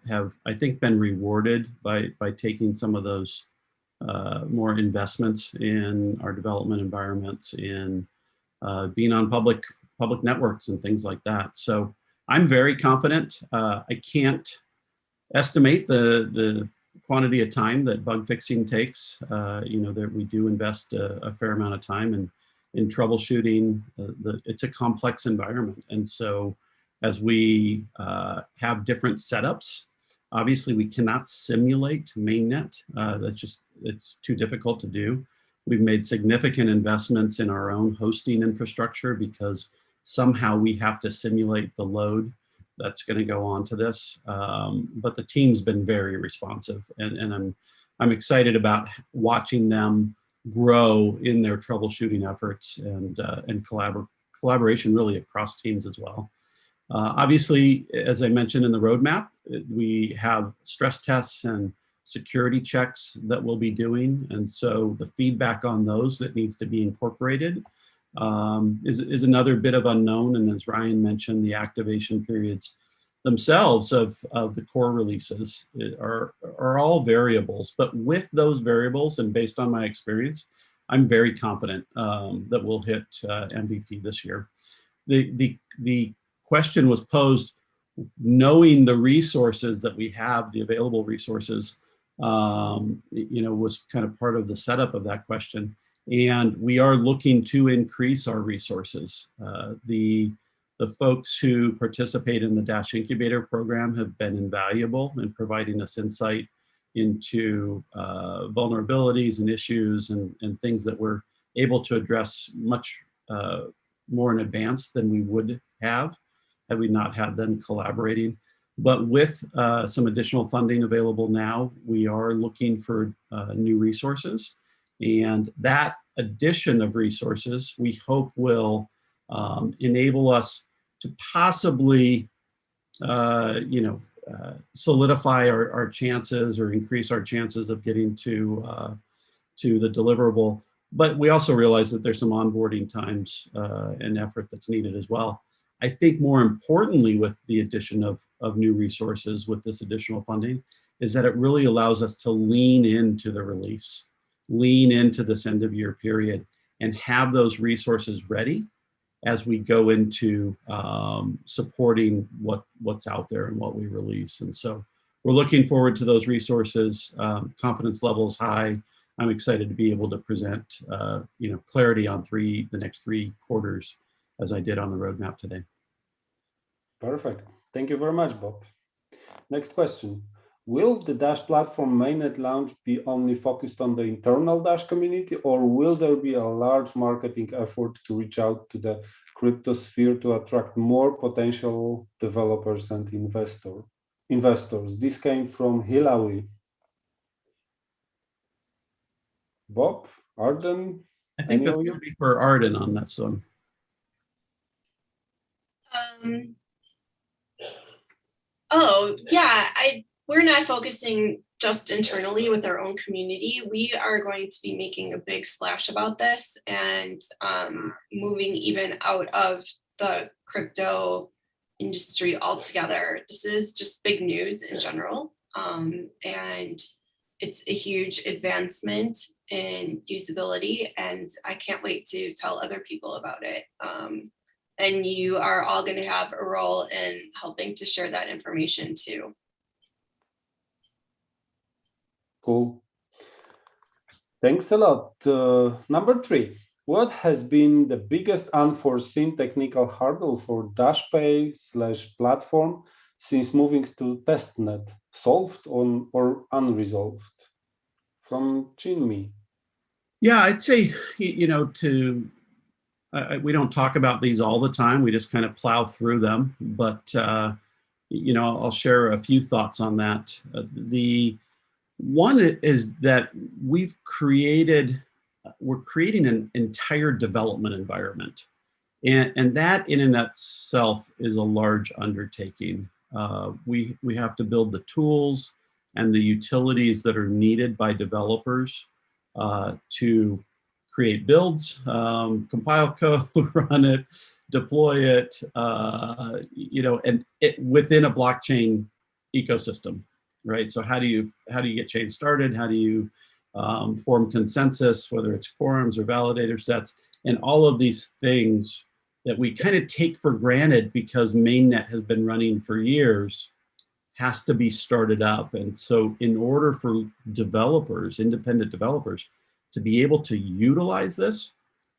have, I think, been rewarded by taking some of those more investments in our development environments, in being on public networks and things like that. So I'm very confident. I can't estimate the quantity of time that bug fixing takes. That we do invest a fair amount of time in troubleshooting. It's a complex environment, and so as we have different setups, obviously we cannot simulate mainnet. It's too difficult to do. We've made significant investments in our own hosting infrastructure because somehow we have to simulate the load that's going to go on to this. But the team's been very responsive, and I'm excited about watching them grow in their troubleshooting efforts and collaboration really across teams as well. Obviously, as I mentioned in the roadmap, we have stress tests and security checks that we'll be doing, and so the feedback on those that needs to be incorporated is another bit of unknown. And as Ryan mentioned, the activation periods themselves of the core releases are all variables. But with those variables, and based on my experience, I'm very confident that we'll hit MVP this year. The question was posed, knowing the resources that we have, the available resources, was kind of part of the setup of that question. And we are looking to increase our resources. The folks who participate in the Dash Incubator program have been invaluable in providing us insight into vulnerabilities and issues and things that we're able to address much more in advance than we would have had we not had them collaborating. But with some additional funding available now, we are looking for new resources. And that addition of resources, we hope, will enable us to possibly, solidify our chances or increase our chances of getting to the deliverable. But we also realize that there's some onboarding times and effort that's needed as well. I think more importantly, with the addition of new resources with this additional funding, is that it really allows us to lean into the release, lean into this end of year period, and have those resources ready as we go into supporting what's out there and what we release. And so we're looking forward to those resources. Confidence level is high. I'm excited to be able to present clarity on the next 3 quarters, as I did on the roadmap today. Perfect. Thank you very much, Bob. Next question. Will the Dash platform mainnet launch be only focused on the internal Dash community, or will there be a large marketing effort to reach out to the crypto sphere to attract more potential developers and investors? This came from Hilawi. Bob, Arden? I think that's going to be for Arden on this one. We're not focusing just internally with our own community. We are going to be making a big splash about this and moving even out of the crypto industry altogether. This is just big news in general. And it's a huge advancement in usability, and I can't wait to tell other people about it. And you are all going to have a role in helping to share that information too. Cool. Thanks a lot. Number 3, what has been the biggest unforeseen technical hurdle for DashPay/platform since moving to testnet? Solved or unresolved? From Chinmi. Yeah, I'd say, you know, we don't talk about these all the time. We just kind of plow through them. But, you know, I'll share a few thoughts on that. The one is that we're creating an entire development environment. And that in and itself is a large undertaking. We have to build the tools and the utilities that are needed by developers to create builds, compile code, run it, deploy it, you know, and within a blockchain ecosystem, right? So how do you get chains started? How do you form consensus, whether it's quorums or validator sets, and all of these things that we kind of take for granted because mainnet has been running for years has to be started up. And so in order for developers, independent developers, to be able to utilize this,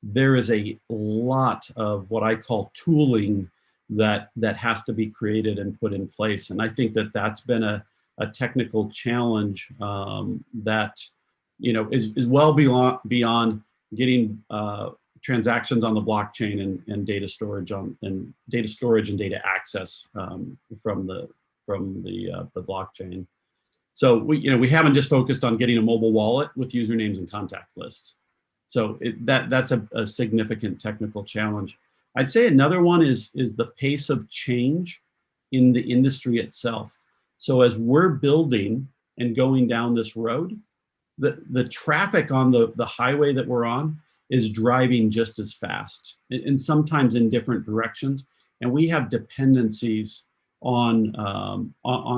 there is a lot of what I call tooling that has to be created and put in place. And I think that that's been a technical challenge that, you know, is well beyond getting transactions on the blockchain and data storage and data access from the blockchain. So we haven't just focused on getting a mobile wallet with usernames and contact lists. So that's a significant technical challenge. I'd say another one is the pace of change in the industry itself. So as we're building and going down this road, the traffic on the highway that we're on is driving just as fast, and sometimes in different directions. And we have dependencies on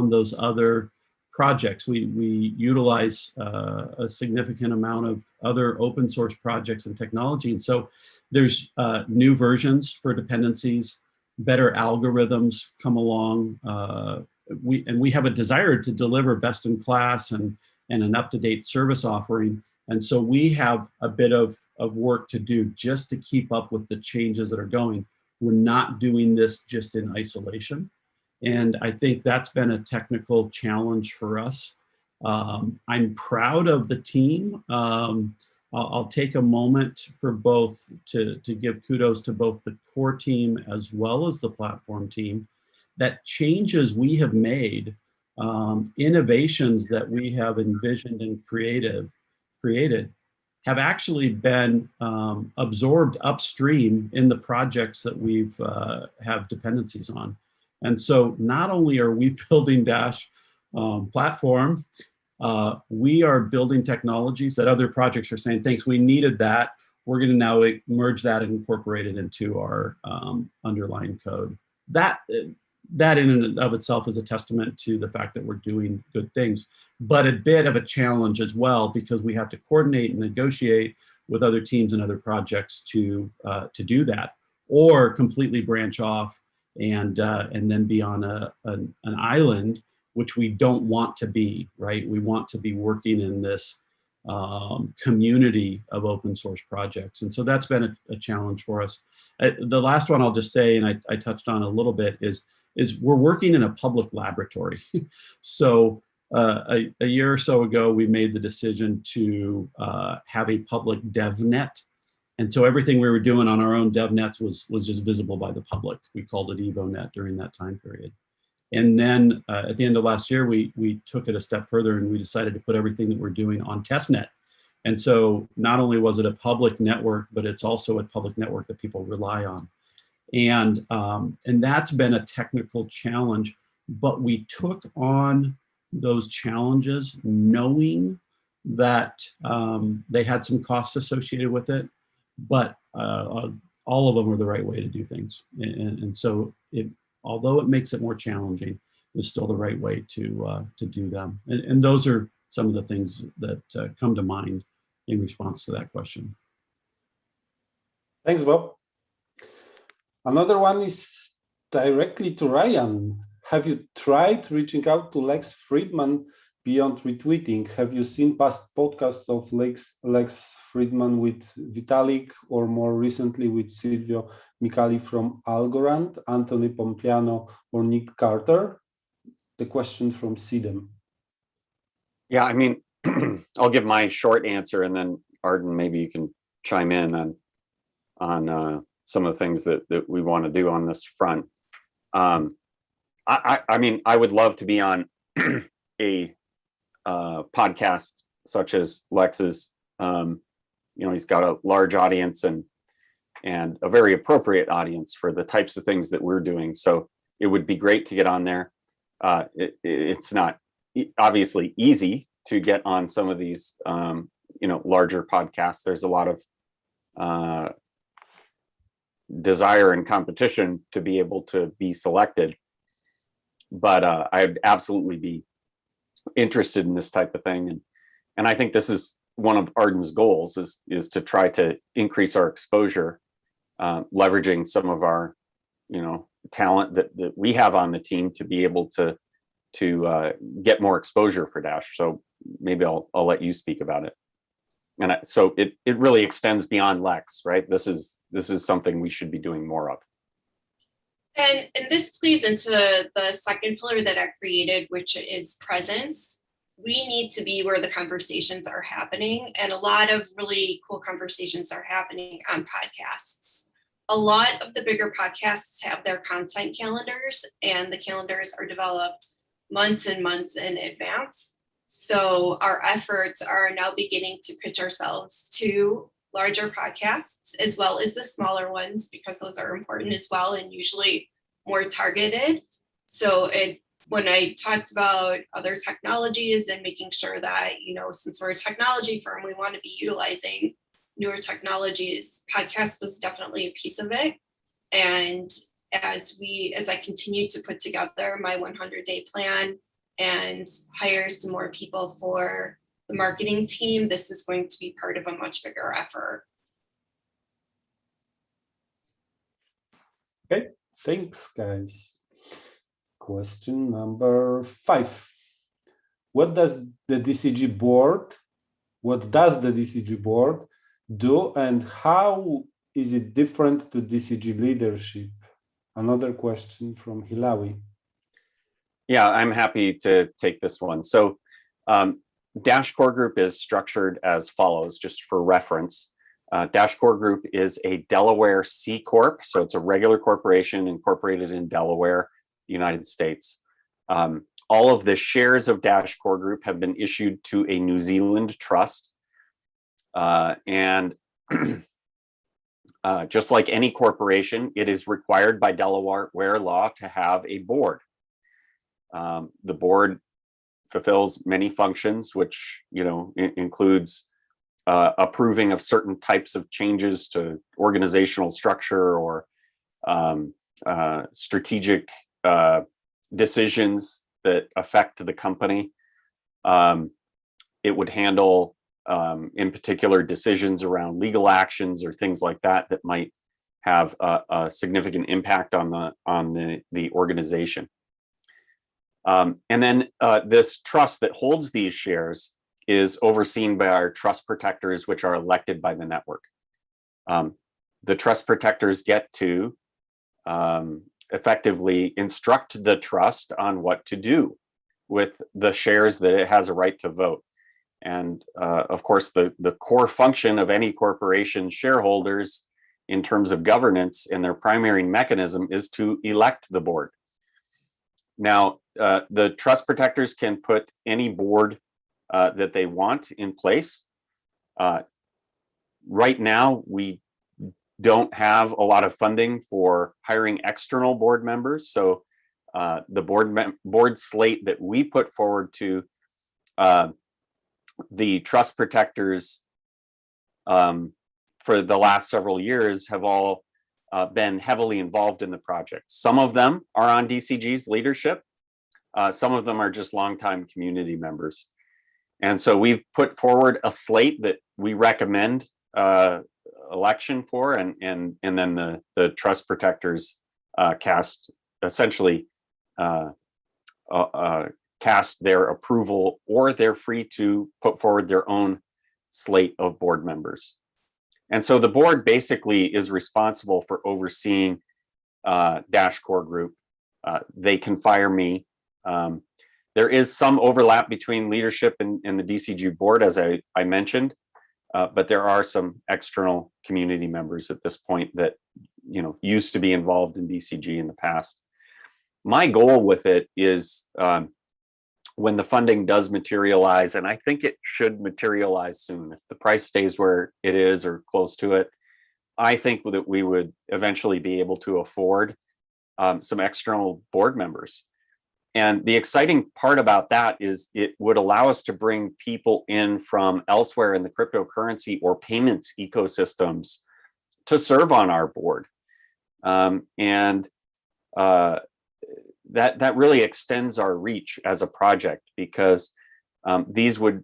those other projects. We utilize a significant amount of other open source projects and technology. And so there's new versions for dependencies, better algorithms come along. We have a desire to deliver best in class and an up-to-date service offering. And so we have a bit of work to do just to keep up with the changes that are going. We're not doing this just in isolation. And I think that's been a technical challenge for us. I'm proud of the team. I'll take a moment for both to give kudos to both the core team as well as the platform team. That changes we have made, innovations that we have envisioned and created have actually been absorbed upstream in the projects that we've have dependencies on. And so not only are we building Dash platform, we are building technologies that other projects are saying, thanks, we needed that. We're going to now merge that and incorporate it into our underlying code. That in and of itself is a testament to the fact that we're doing good things, but a bit of a challenge as well, because we have to coordinate and negotiate with other teams and other projects to do that, or completely branch off and then be on an island, which we don't want to be, right? We want to be working in this community of open source projects. And so that's been a challenge for us. The last one I'll just say, and I touched on a little bit, is we're working in a public laboratory. So a year or so ago, we made the decision to have a public DevNet. And so everything we were doing on our own DevNets was just visible by the public. We called it EvoNet during that time period. And then at the end of last year, we took it a step further and we decided to put everything that we're doing on testnet. And so not only was it a public network, but it's also a public network that people rely on. And that's been a technical challenge, but we took on those challenges knowing that they had some costs associated with it, but all of them were the right way to do things. And so although it makes it more challenging, it's still the right way to do them. And those are some of the things that come to mind in response to that question. Thanks, Bob. Another one is directly to Ryan. Have you tried reaching out to Lex Friedman beyond retweeting, have you seen past podcasts of Lex Friedman with Vitalik, or more recently with Silvio Micali from Algorand, Anthony Pompliano, or Nick Carter? The question from Sidem. Yeah, I mean, I'll give my short answer, and then Arden, maybe you can chime in on some of the things that we want to do on this front. I mean, I would love to be on a podcast such as Lex's. He's got a large audience and a very appropriate audience for the types of things that we're doing. So it would be great to get on there. It's not obviously easy to get on some of these, larger podcasts. There's a lot of desire and competition to be able to be selected. But I'd absolutely be interested in this type of thing. And I think this is one of Arden's goals is to try to increase our exposure, leveraging some of our, talent that we have on the team to be able to get more exposure for Dash. So maybe I'll let you speak about it. And so it really extends beyond Lex, right? This is something we should be doing more of. And this plays into the second pillar that I created, which is presence. We need to be where the conversations are happening, and a lot of really cool conversations are happening on podcasts. A lot of the bigger podcasts have their content calendars, and the calendars are developed months and months in advance. So our efforts are now beginning to pitch ourselves to larger podcasts as well as the smaller ones, because those are important as well and usually more targeted. So when I talked about other technologies and making sure that, since we're a technology firm, we want to be utilizing newer technologies, podcast was definitely a piece of it. And as I continue to put together my 100-day plan and hire some more people for the marketing team, this is going to be part of a much bigger effort. Okay, thanks, guys. Question number 5. What does the DCG board do, and how is it different to DCG leadership? Another question from Hilawi. Yeah, I'm happy to take this one. So Dash Core Group is structured as follows, just for reference. Dash Core Group is a Delaware C Corp, so it's a regular corporation incorporated in Delaware, United States. All of the shares of Dash Core Group have been issued to a New Zealand trust. And just like any corporation, it is required by Delaware law to have a board. The board fulfills many functions, which includes approving of certain types of changes to organizational structure or strategic decisions that affect the company. It would handle, in particular, decisions around legal actions or things like that that might have a significant impact on the organization. And then this trust that holds these shares is overseen by our trust protectors, which are elected by the network. The trust protectors get to effectively instruct the trust on what to do with the shares that it has a right to vote. And of course, the core function of any corporation shareholders in terms of governance and their primary mechanism is to elect the board. Now, the trust protectors can put any board that they want in place. Right now, we don't have a lot of funding for hiring external board members. So the board slate that we put forward to the trust protectors for the last several years have all been heavily involved in the project. Some of them are on DCG's leadership. Some of them are just longtime community members. And so we've put forward a slate that we recommend election for, and then the trust cast their approval, or they're free to put forward their own slate of board members. And so the board basically is responsible for overseeing Dash Core Group. They can fire me. There is some overlap between leadership and the DCG board, as I mentioned, but there are some external community members at this point that used to be involved in DCG in the past. My goal with it is when the funding does materialize, and I think it should materialize soon, if the price stays where it is or close to it, I think that we would eventually be able to afford some external board members. And the exciting part about that is it would allow us to bring people in from elsewhere in the cryptocurrency or payments ecosystems to serve on our board. That really extends our reach as a project, because these would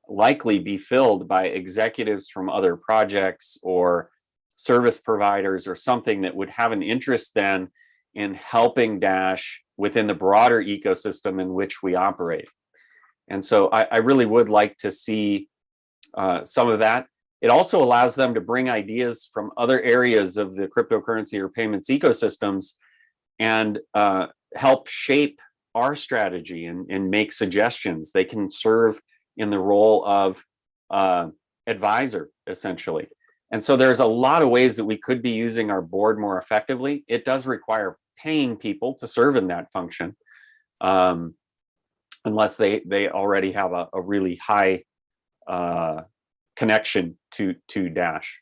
likely be filled by executives from other projects or service providers or something that would have an interest then in helping Dash within the broader ecosystem in which we operate. And so I really would like to see some of that. It also allows them to bring ideas from other areas of the cryptocurrency or payments ecosystems and help shape our strategy and make suggestions. They can serve in the role of advisor, essentially. And so there's a lot of ways that we could be using our board more effectively. It does require paying people to serve in that function, unless they already have a really high connection to Dash.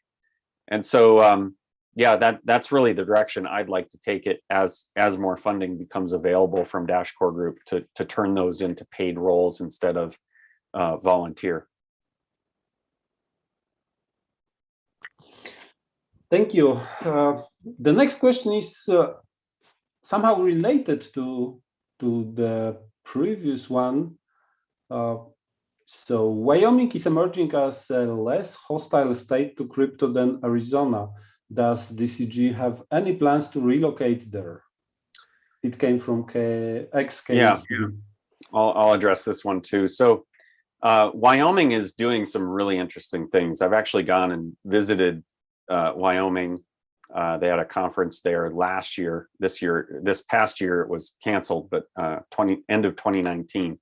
And so yeah, that's really the direction I'd like to take it as more funding becomes available from Dash Core Group to turn those into paid roles instead of volunteer. Thank you. The next question is somehow related to the previous one. So Wyoming is emerging as a less hostile state to crypto than Arizona. Does DCG have any plans to relocate there? It came from XK. Yeah, I'll address this one too. So Wyoming is doing some really interesting things. I've actually gone and visited Wyoming. They had a conference there last year. This past year it was canceled, but end of 2019.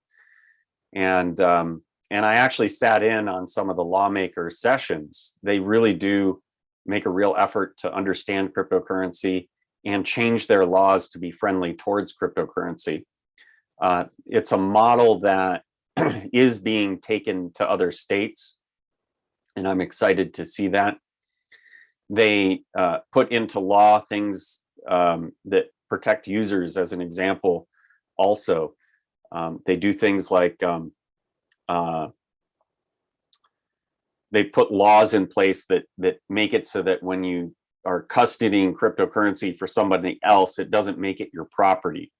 And I actually sat in on some of the lawmaker sessions. They really do make a real effort to understand cryptocurrency and change their laws to be friendly towards cryptocurrency. It's a model that is being taken to other states, and I'm excited to see that. They put into law things that protect users, as an example. Also, they do things like they put laws in place that make it so that when you are custodying cryptocurrency for somebody else, it doesn't make it your property,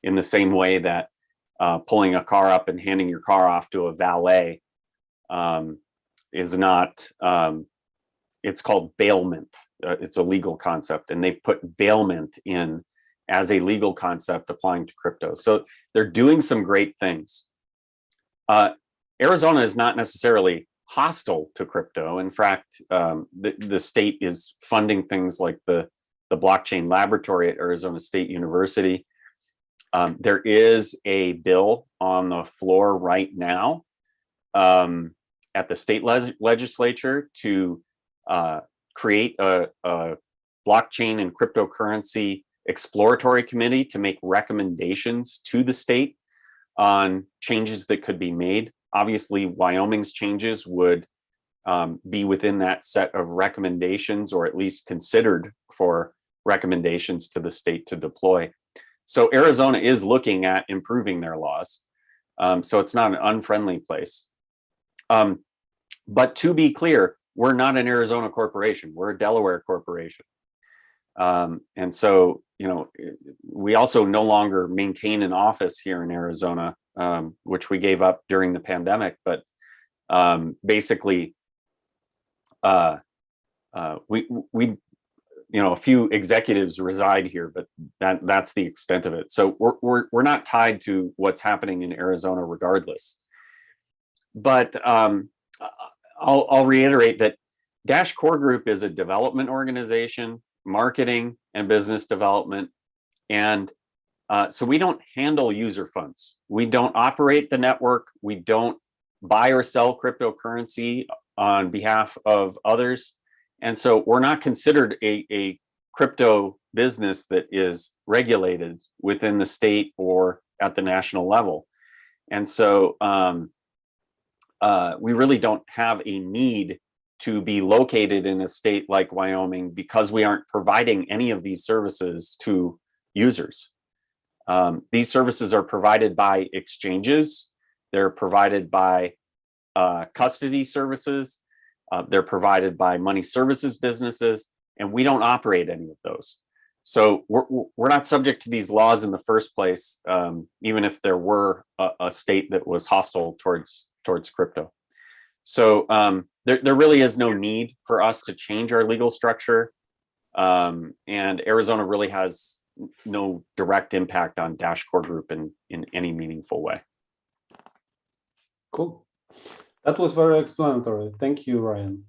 in the same way that pulling a car up and handing your car off to a valet is not. It's called bailment. It's a legal concept, and they've put bailment in as a legal concept applying to crypto. So they're doing some great things. Arizona is not necessarily hostile to crypto. In fact, the state is funding things like the blockchain laboratory at Arizona State University. There is a bill on the floor right now at the state legislature to create a blockchain and cryptocurrency exploratory committee to make recommendations to the state on changes that could be made. Obviously, Wyoming's changes would be within that set of recommendations, or at least considered for recommendations to the state to deploy. So Arizona is looking at improving their laws. So it's not an unfriendly place. But to be clear, we're not an Arizona corporation. We're a Delaware corporation. And so, we also no longer maintain an office here in Arizona, which we gave up during the pandemic. But basically, a few executives reside here, but that's the extent of it. So we're not tied to what's happening in Arizona regardless. But I'll reiterate that Dash Core Group is a development organization, marketing and business development. And so we don't handle user funds. We don't operate the network. We don't buy or sell cryptocurrency on behalf of others. And so we're not considered a crypto business that is regulated within the state or at the national level. And so we really don't have a need to be located in a state like Wyoming because we aren't providing any of these services to users. These services are provided by exchanges. They're provided by custody services. They're provided by money services businesses, and we don't operate any of those. So we're not subject to these laws in the first place, even if there were a state that was hostile towards crypto. So there really is no need for us to change our legal structure, and Arizona really has no direct impact on Dash Core Group in any meaningful way. Cool. That was very explanatory. Thank you, Ryan.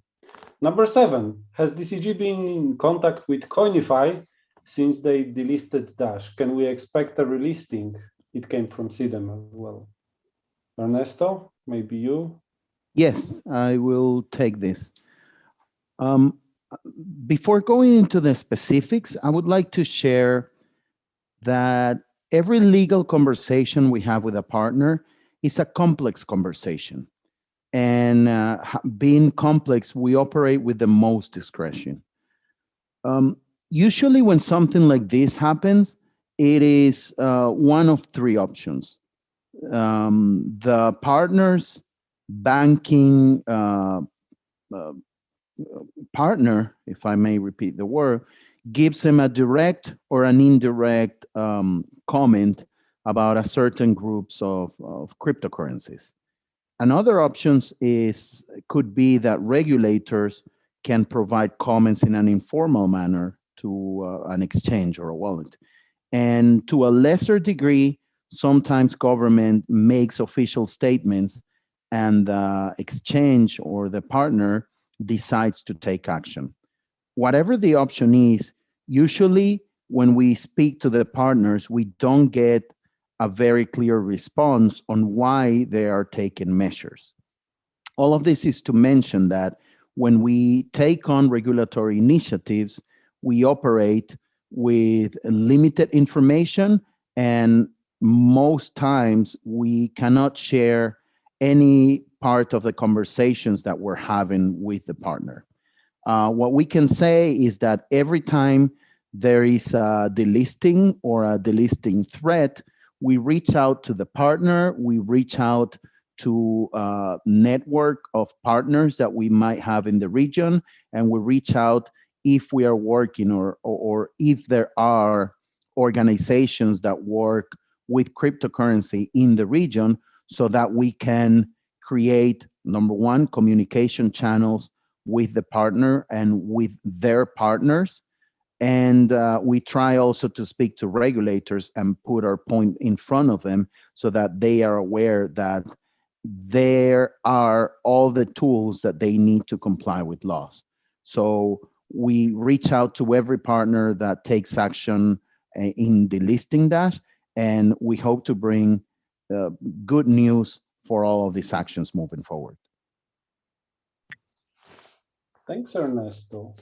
Number 7, has DCG been in contact with Coinify since they delisted Dash? Can we expect a relisting? It came from SIDEM as well. Ernesto, maybe you? Yes, I will take this. Before going into the specifics, I would like to share that every legal conversation we have with a partner is a complex conversation. And being complex, we operate with the most discretion. Usually when something like this happens, it is one of 3 options. The partner's banking partner, if I may repeat the word, gives them a direct or an indirect comment about a certain groups of cryptocurrencies. Another options could be that regulators can provide comments in an informal manner to an exchange or a wallet. And to a lesser degree, sometimes government makes official statements and the exchange or the partner decides to take action. Whatever the option is, usually when we speak to the partners, we don't get a very clear response on why they are taking measures. All of this is to mention that when we take on regulatory initiatives, we operate with limited information, and most times we cannot share any part of the conversations that we're having with the partner. What we can say is that every time there is a delisting or a delisting threat, we reach out to the partner, we reach out to a network of partners that we might have in the region, and we reach out if we are working or if there are organizations that work with cryptocurrency in the region, so that we can create, number 1, communication channels with the partner and with their partners. And we try also to speak to regulators and put our point in front of them so that they are aware that there are all the tools that they need to comply with laws. So we reach out to every partner that takes action in delisting Dash, and we hope to bring good news for all of these actions moving forward. Thanks, Ernesto.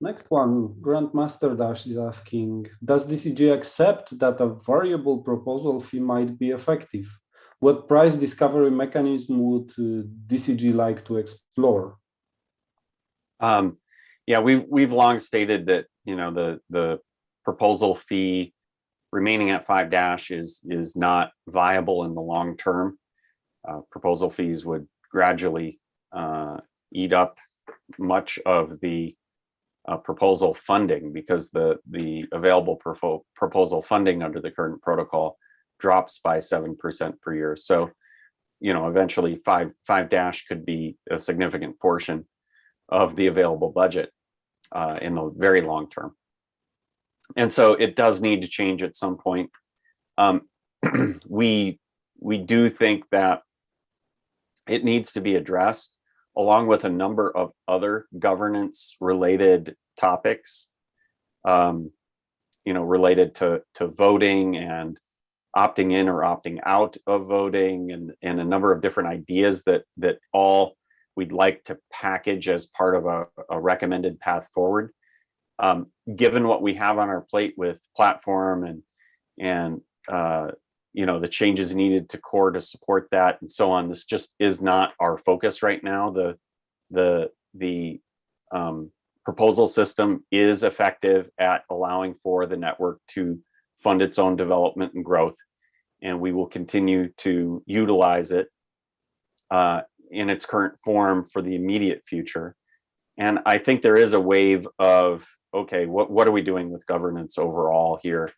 Next one, Grandmaster Dash is asking, does DCG accept that a variable proposal fee might be effective? What price discovery mechanism would DCG like to explore? Yeah, we've long stated that the proposal fee remaining at 5 Dash is not viable in the long term. Proposal fees would gradually eat up much of the proposal funding, because the available proposal funding under the current protocol drops by 7% per year. So, eventually 5 Dash could be a significant portion of the available budget. in the very long term. And so it does need to change at some point. We do think that it needs to be addressed along with a number of other governance related topics, related to voting and opting in or opting out of voting, and a number of different ideas that all we'd like to package as part of a recommended path forward. Given what we have on our plate with platform and the changes needed to core to support that and so on, this just is not our focus right now. The proposal system is effective at allowing for the network to fund its own development and growth, and we will continue to utilize it in its current form for the immediate future. And I think there is a wave of, okay, what are we doing with governance overall here?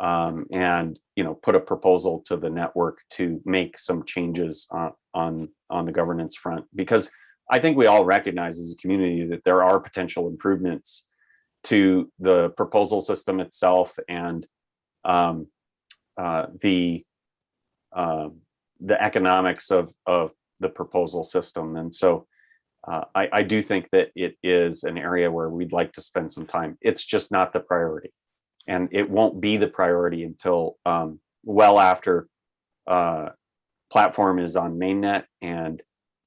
And put a proposal to the network to make some changes on the governance front, because I think we all recognize as a community that there are potential improvements to the proposal system itself and the economics of the proposal system. And so I do think that it is an area where we'd like to spend some time. It's just not the priority, and it won't be the priority until well after platform is on mainnet and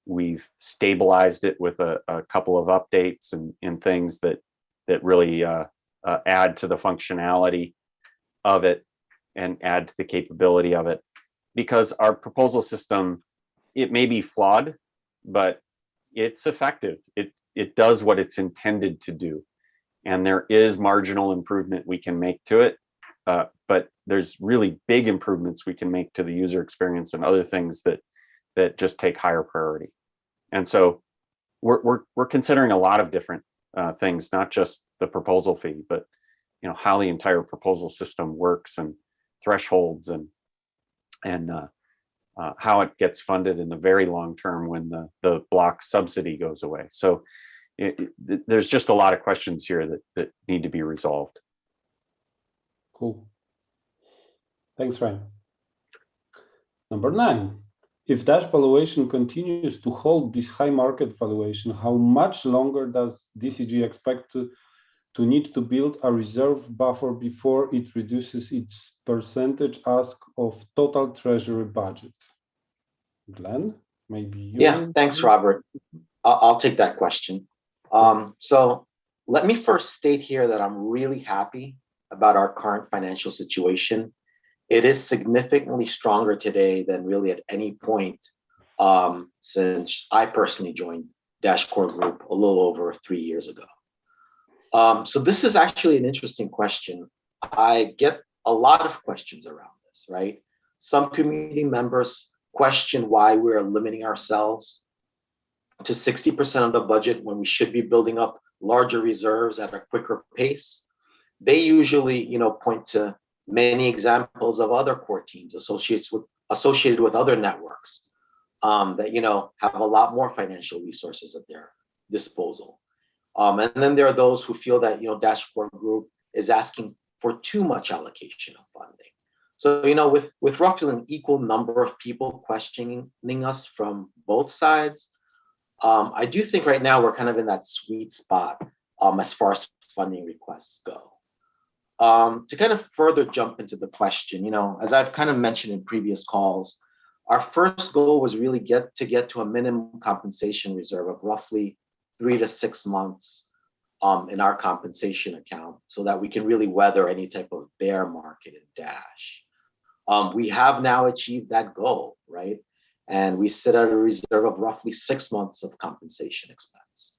we've stabilized it with a couple of updates and things that really add to the functionality of it and add to the capability of it. Because our proposal system, it may be flawed, but it's effective. It does what it's intended to do. And there is marginal improvement we can make to it, but there's really big improvements we can make to the user experience and other things that just take higher priority. And so we're considering a lot of different things, not just the proposal fee, but how the entire proposal system works and thresholds and how it gets funded in the very long term when the block subsidy goes away. So there's just a lot of questions here that need to be resolved. Cool. Thanks, Ryan. Number 9, if Dash valuation continues to hold this high market valuation, how much longer does DCG expect to need to build a reserve buffer before it reduces its percentage ask of total treasury budget? Glenn, maybe you? Yeah, thanks, Robert. I'll take that question. So let me first state here that I'm really happy about our current financial situation. It is significantly stronger today than really at any point since I personally joined Dash Core Group a little over 3 years ago. So this is actually an interesting question. I get a lot of questions around this, right? Some community members question why we're limiting ourselves to 60% of the budget when we should be building up larger reserves at a quicker pace. They usually, point to many examples of other core teams associated with other networks that, have a lot more financial resources at their disposal. And then there are those who feel that, Dash Core Group is asking for too much allocation of funding. So, with roughly an equal number of people questioning us from both sides, I do think right now we're kind of in that sweet spot as far as funding requests go. To kind of further jump into the question, as I've kind of mentioned in previous calls, our first goal was really get to a minimum compensation reserve of roughly 3 to 6 months in our compensation account so that we can really weather any type of bear market in Dash. We have now achieved that goal, right? And we sit at a reserve of roughly 6 months of compensation expense.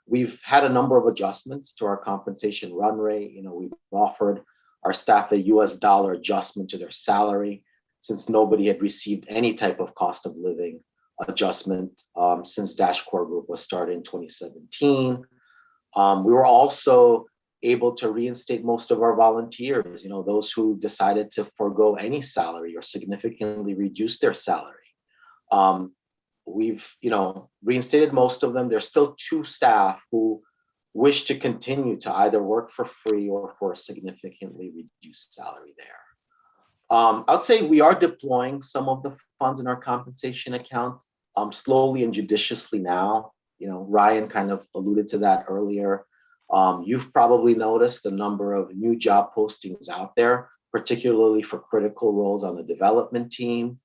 We've had a number of adjustments to our compensation run rate. We've offered our staff a US dollar adjustment to their salary since nobody had received any type of cost of living adjustment since Dash Core Group was started in 2017. We were also able to reinstate most of our volunteers, those who decided to forego any salary or significantly reduce their salary. We've, reinstated most of them. There's still 2 staff who wish to continue to either work for free or for a significantly reduced salary there. I would say we are deploying some of the funds in our compensation account slowly and judiciously now. You know, Ryan kind of alluded to that earlier. You've probably noticed the number of new job postings out there, particularly for critical roles on the development team.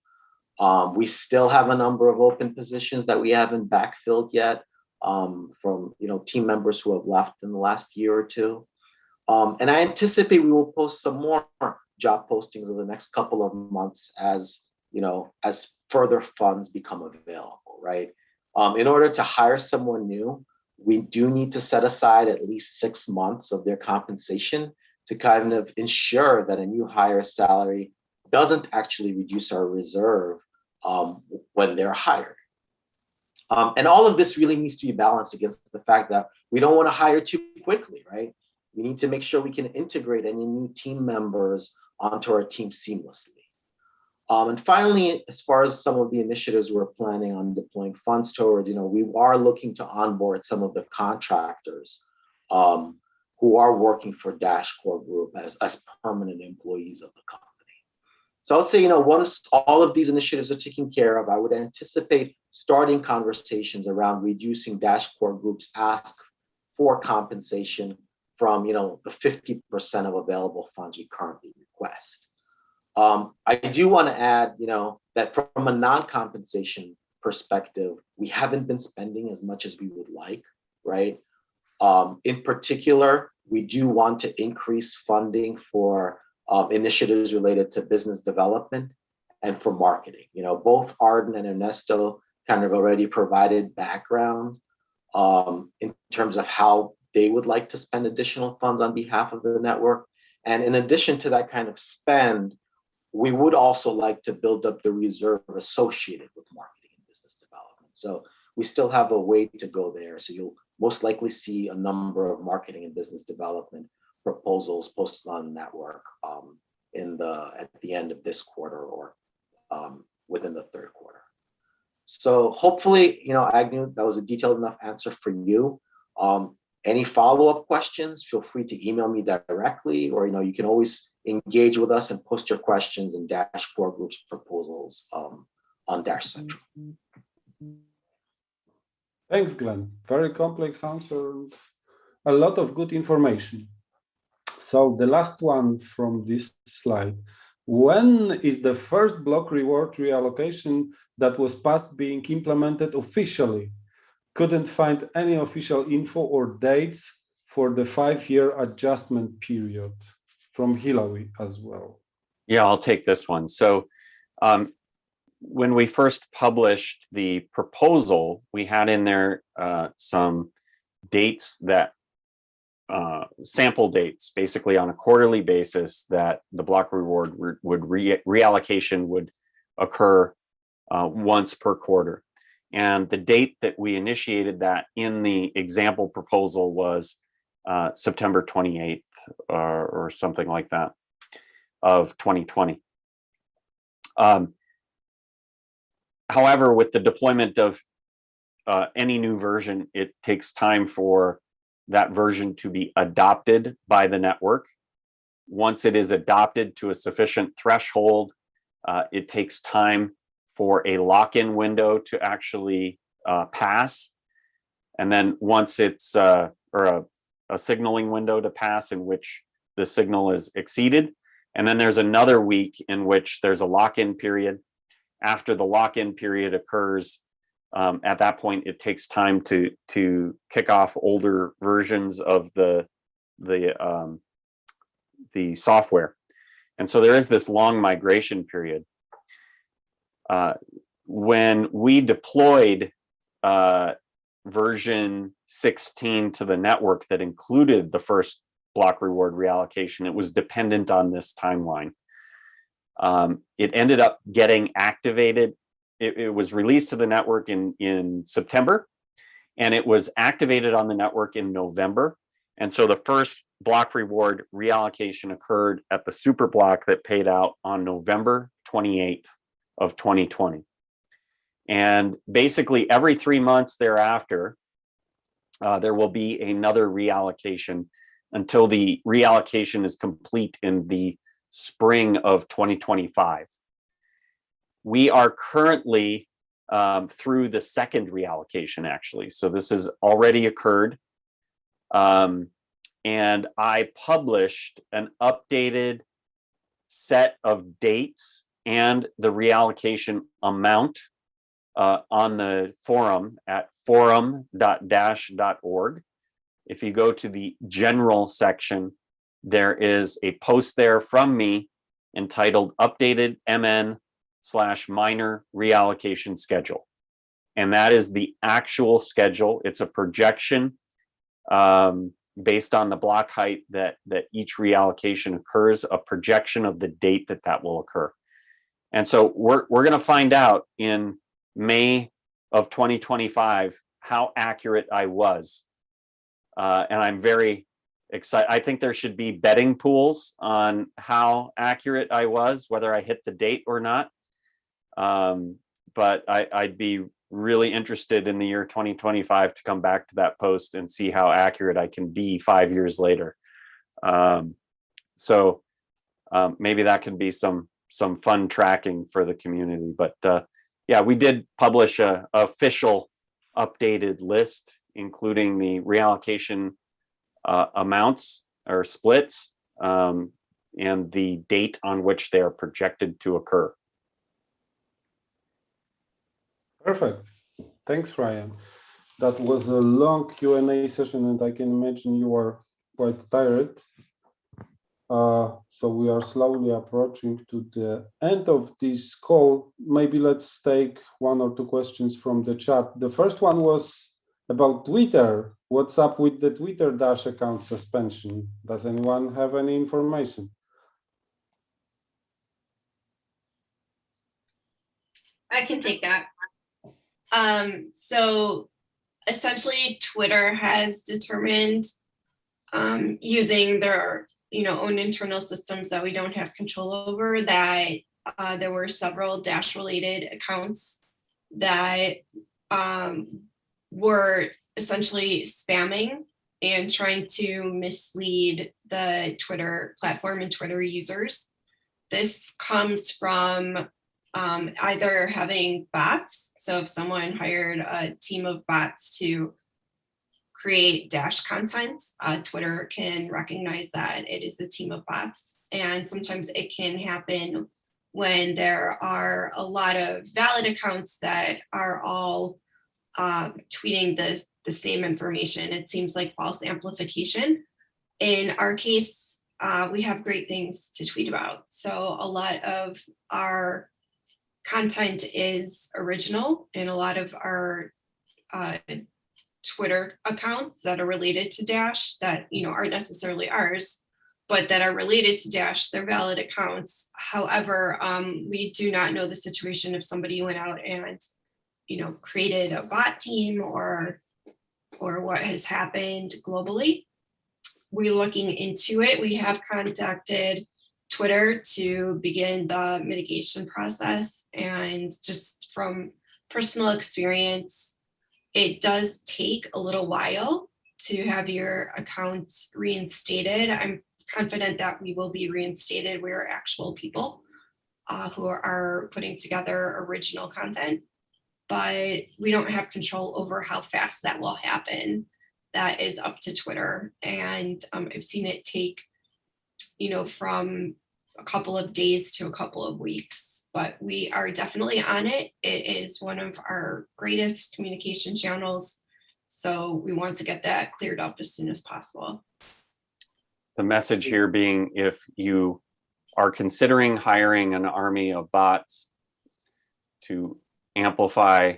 We still have a number of open positions that we haven't backfilled yet from team members who have left in the last year or two. And I anticipate we will post some more job postings over the next couple of months as further funds become available, right? In order to hire someone new, we do need to set aside at least 6 months of their compensation to kind of ensure that a new hire salary doesn't actually reduce our reserve when they're hired. And all of this really needs to be balanced against the fact that we don't want to hire too quickly, right? We need to make sure we can integrate any new team members onto our team seamlessly. And finally, as far as some of the initiatives we're planning on deploying funds towards, we are looking to onboard some of the contractors who are working for Dash Core Group as permanent employees of the company. So I would say, once all of these initiatives are taken care of, I would anticipate starting conversations around reducing Dash Core Group's ask for compensation from, the 50% of available funds we currently request. I do want to add, that from a non-compensation perspective, we haven't been spending as much as we would like, right? In particular, we do want to increase funding for initiatives related to business development and for marketing. Both Arden and Ernesto kind of already provided background in terms of how they would like to spend additional funds on behalf of the network. And in addition to that kind of spend, we would also like to build up the reserve associated with marketing and business development. So we still have a way to go there. So you'll most likely see a number of marketing and business development proposals posted on the network at the end of this quarter or within the third quarter. So hopefully, Agnew, that was a detailed enough answer for you. Any follow-up questions, feel free to email me directly, or you can always engage with us and post your questions in Dash Core Group's proposals on Dash Central. Thanks, Glenn. Very complex answer and a lot of good information. So the last one from this slide. When is the first block reward reallocation that was passed being implemented officially? Couldn't find any official info or dates for the 5-year adjustment period. From Hilary as well. Yeah, I'll take this one. So when we first published the proposal, we had in there some dates that sample dates, basically on a quarterly basis, that the block reward reallocation would occur once per quarter. And the date that we initiated that in the example proposal was September 28th or something like that of 2020. However, with the deployment of any new version, it takes time for that version to be adopted by the network. Once it is adopted to a sufficient threshold, it takes time for a lock-in window to actually pass. And then once it's a signaling window to pass in which the signal is exceeded. And then there's another week in which there's a lock-in period. After the lock-in period occurs, at that point, it takes time to kick off older versions of the software. And so there is this long migration period. When we deployed version 16 to the network that included the first block reward reallocation, it was dependent on this timeline. It ended up getting activated. It was released to the network in September, and it was activated on the network in November. And so the first block reward reallocation occurred at the super block that paid out on November 28th of 2020. And basically every 3 months thereafter, there will be another reallocation until the reallocation is complete in the spring of 2025. We are currently through the second reallocation, actually. So this has already occurred. And I published an updated set of dates and the reallocation amount on the forum at forum.dash.org. If you go to the general section, there is a post there from me entitled Updated MN/Minor Reallocation Schedule. And that is the actual schedule. It's a projection based on the block height that each reallocation occurs, a projection of the date that will occur. And so we're going to find out in May of 2025 how accurate I was. And I'm very excited. I think there should be betting pools on how accurate I was, whether I hit the date or not. But I'd be really interested in the year 2025 to come back to that post and see how accurate I can be 5 years later. So maybe that could be some fun tracking for the community. But yeah, we did publish a official updated list, including the reallocation amounts or splits and the date on which they are projected to occur. Perfect. Thanks, Ryan. That was a long Q&A session, and I can imagine you are quite tired. So we are slowly approaching to the end of this call. Maybe let's take one or two questions from the chat. The first one was about Twitter. What's up with the Twitter Dash account suspension? Does anyone have any information? I can take that. So essentially, Twitter has determined using their own internal systems that we don't have control over, that there were several Dash related accounts that were essentially spamming and trying to mislead the Twitter platform and Twitter users. This comes from either having bots. So if someone hired a team of bots to create Dash content, Twitter can recognize that it is a team of bots. And sometimes it can happen when there are a lot of valid accounts that are all tweeting the same information. It seems like false amplification. In our case, we have great things to tweet about. So a lot of our content is original, and a lot of our Twitter accounts that are related to Dash that aren't necessarily ours, but that are related to Dash, they're valid accounts. However, we do not know the situation if somebody went out and created a bot team or what has happened globally. We're looking into it. We have contacted Twitter to begin the mitigation process, and just from personal experience, it does take a little while to have your account reinstated. I'm confident that we will be reinstated. We're actual people who are putting together original content, but we don't have control over how fast that will happen. That is up to Twitter. And I've seen it take, from a couple of days to a couple of weeks, but we are definitely on it. It is one of our greatest communication channels. So we want to get that cleared up as soon as possible. The message here being, if you are considering hiring an army of bots to amplify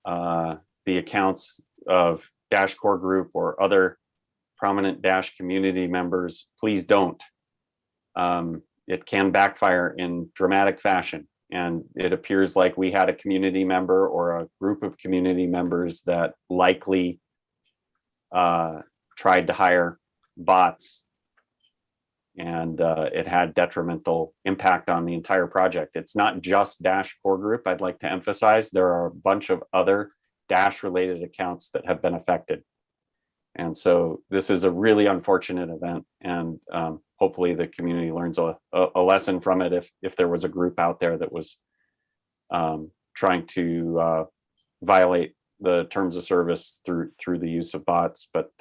the accounts of Dash Core Group or other prominent Dash community members, please don't. It can backfire in dramatic fashion. And it appears like we had a community member or a group of community members that likely tried to hire bots, and it had detrimental impact on the entire project. It's not just Dash Core Group. I'd like to emphasize there are a bunch of other Dash related accounts that have been affected. And so this is a really unfortunate event, and hopefully the community learns a lesson from it if there was a group out there that was trying to violate the terms of service through the use of bots. But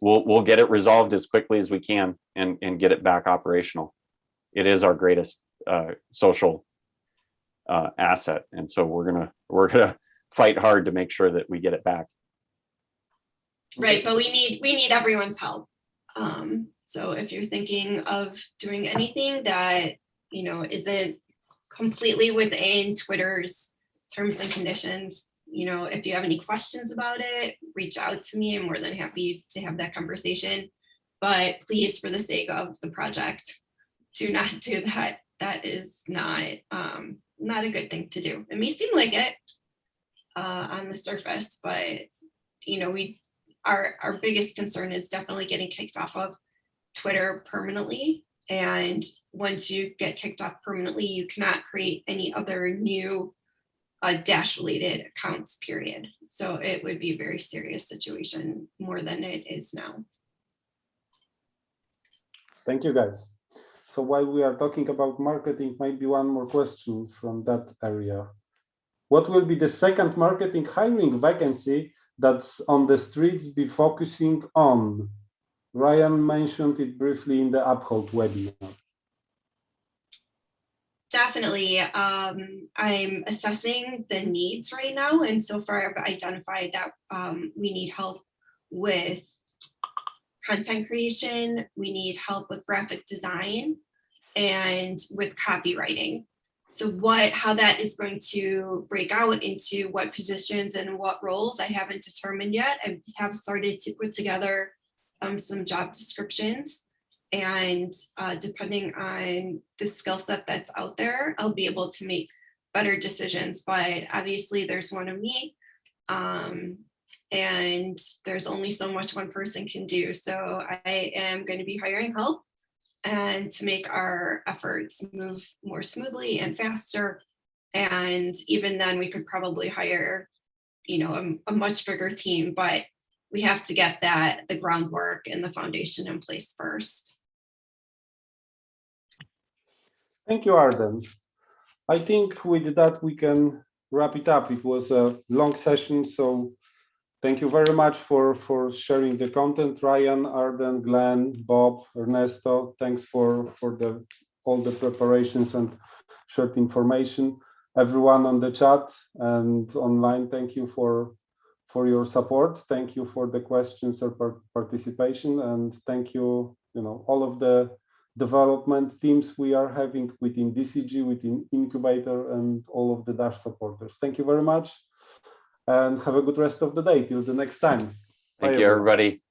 we'll get it resolved as quickly as we can and get it back operational. It is our greatest social asset, and so we're gonna fight hard to make sure that we get it back. Right, but we need everyone's help. So if you're thinking of doing anything that, you know, isn't completely within Twitter's terms and conditions, you know, if you have any questions about it, reach out to me. I'm more than happy to have that conversation. But please, for the sake of the project, do not do that. That is not a good thing to do. It may seem like it on the surface, but you know, our biggest concern is definitely getting kicked off of Twitter permanently. And once you get kicked off permanently, you cannot create any other new Dash related accounts, period. So it would be a very serious situation, more than it is now. Thank you, guys. So while we are talking about marketing, maybe one more question from that area. What will be the second marketing hiring vacancy that's on the streets be focusing on? Ryan mentioned it briefly in the Uphold webinar. Definitely. I'm assessing the needs right now. And so far I've identified that we need help with content creation. We need help with graphic design and with copywriting. So how that is going to break out into what positions and what roles I haven't determined yet. I have started to put together some job descriptions, and depending on the skill set that's out there, I'll be able to make better decisions. But obviously there's one of me, and there's only so much one person can do. So I am going to be hiring help, and to make our efforts move more smoothly and faster. And even then we could probably hire, you know, a much bigger team, but we have to get the groundwork and the foundation in place first. Thank you, Arden. I think with that we can wrap it up. It was a long session, so thank you very much for sharing the content. Ryan, Arden, Glenn, Bob, Ernesto, thanks for all the preparations and shared information. Everyone on the chat and online, thank you for your support. Thank you for the questions or participation, and thank you, all of the development teams we are having within DCG, within Incubator, and all of the Dash supporters. Thank you very much, and have a good rest of the day till the next time. Thank you, everybody.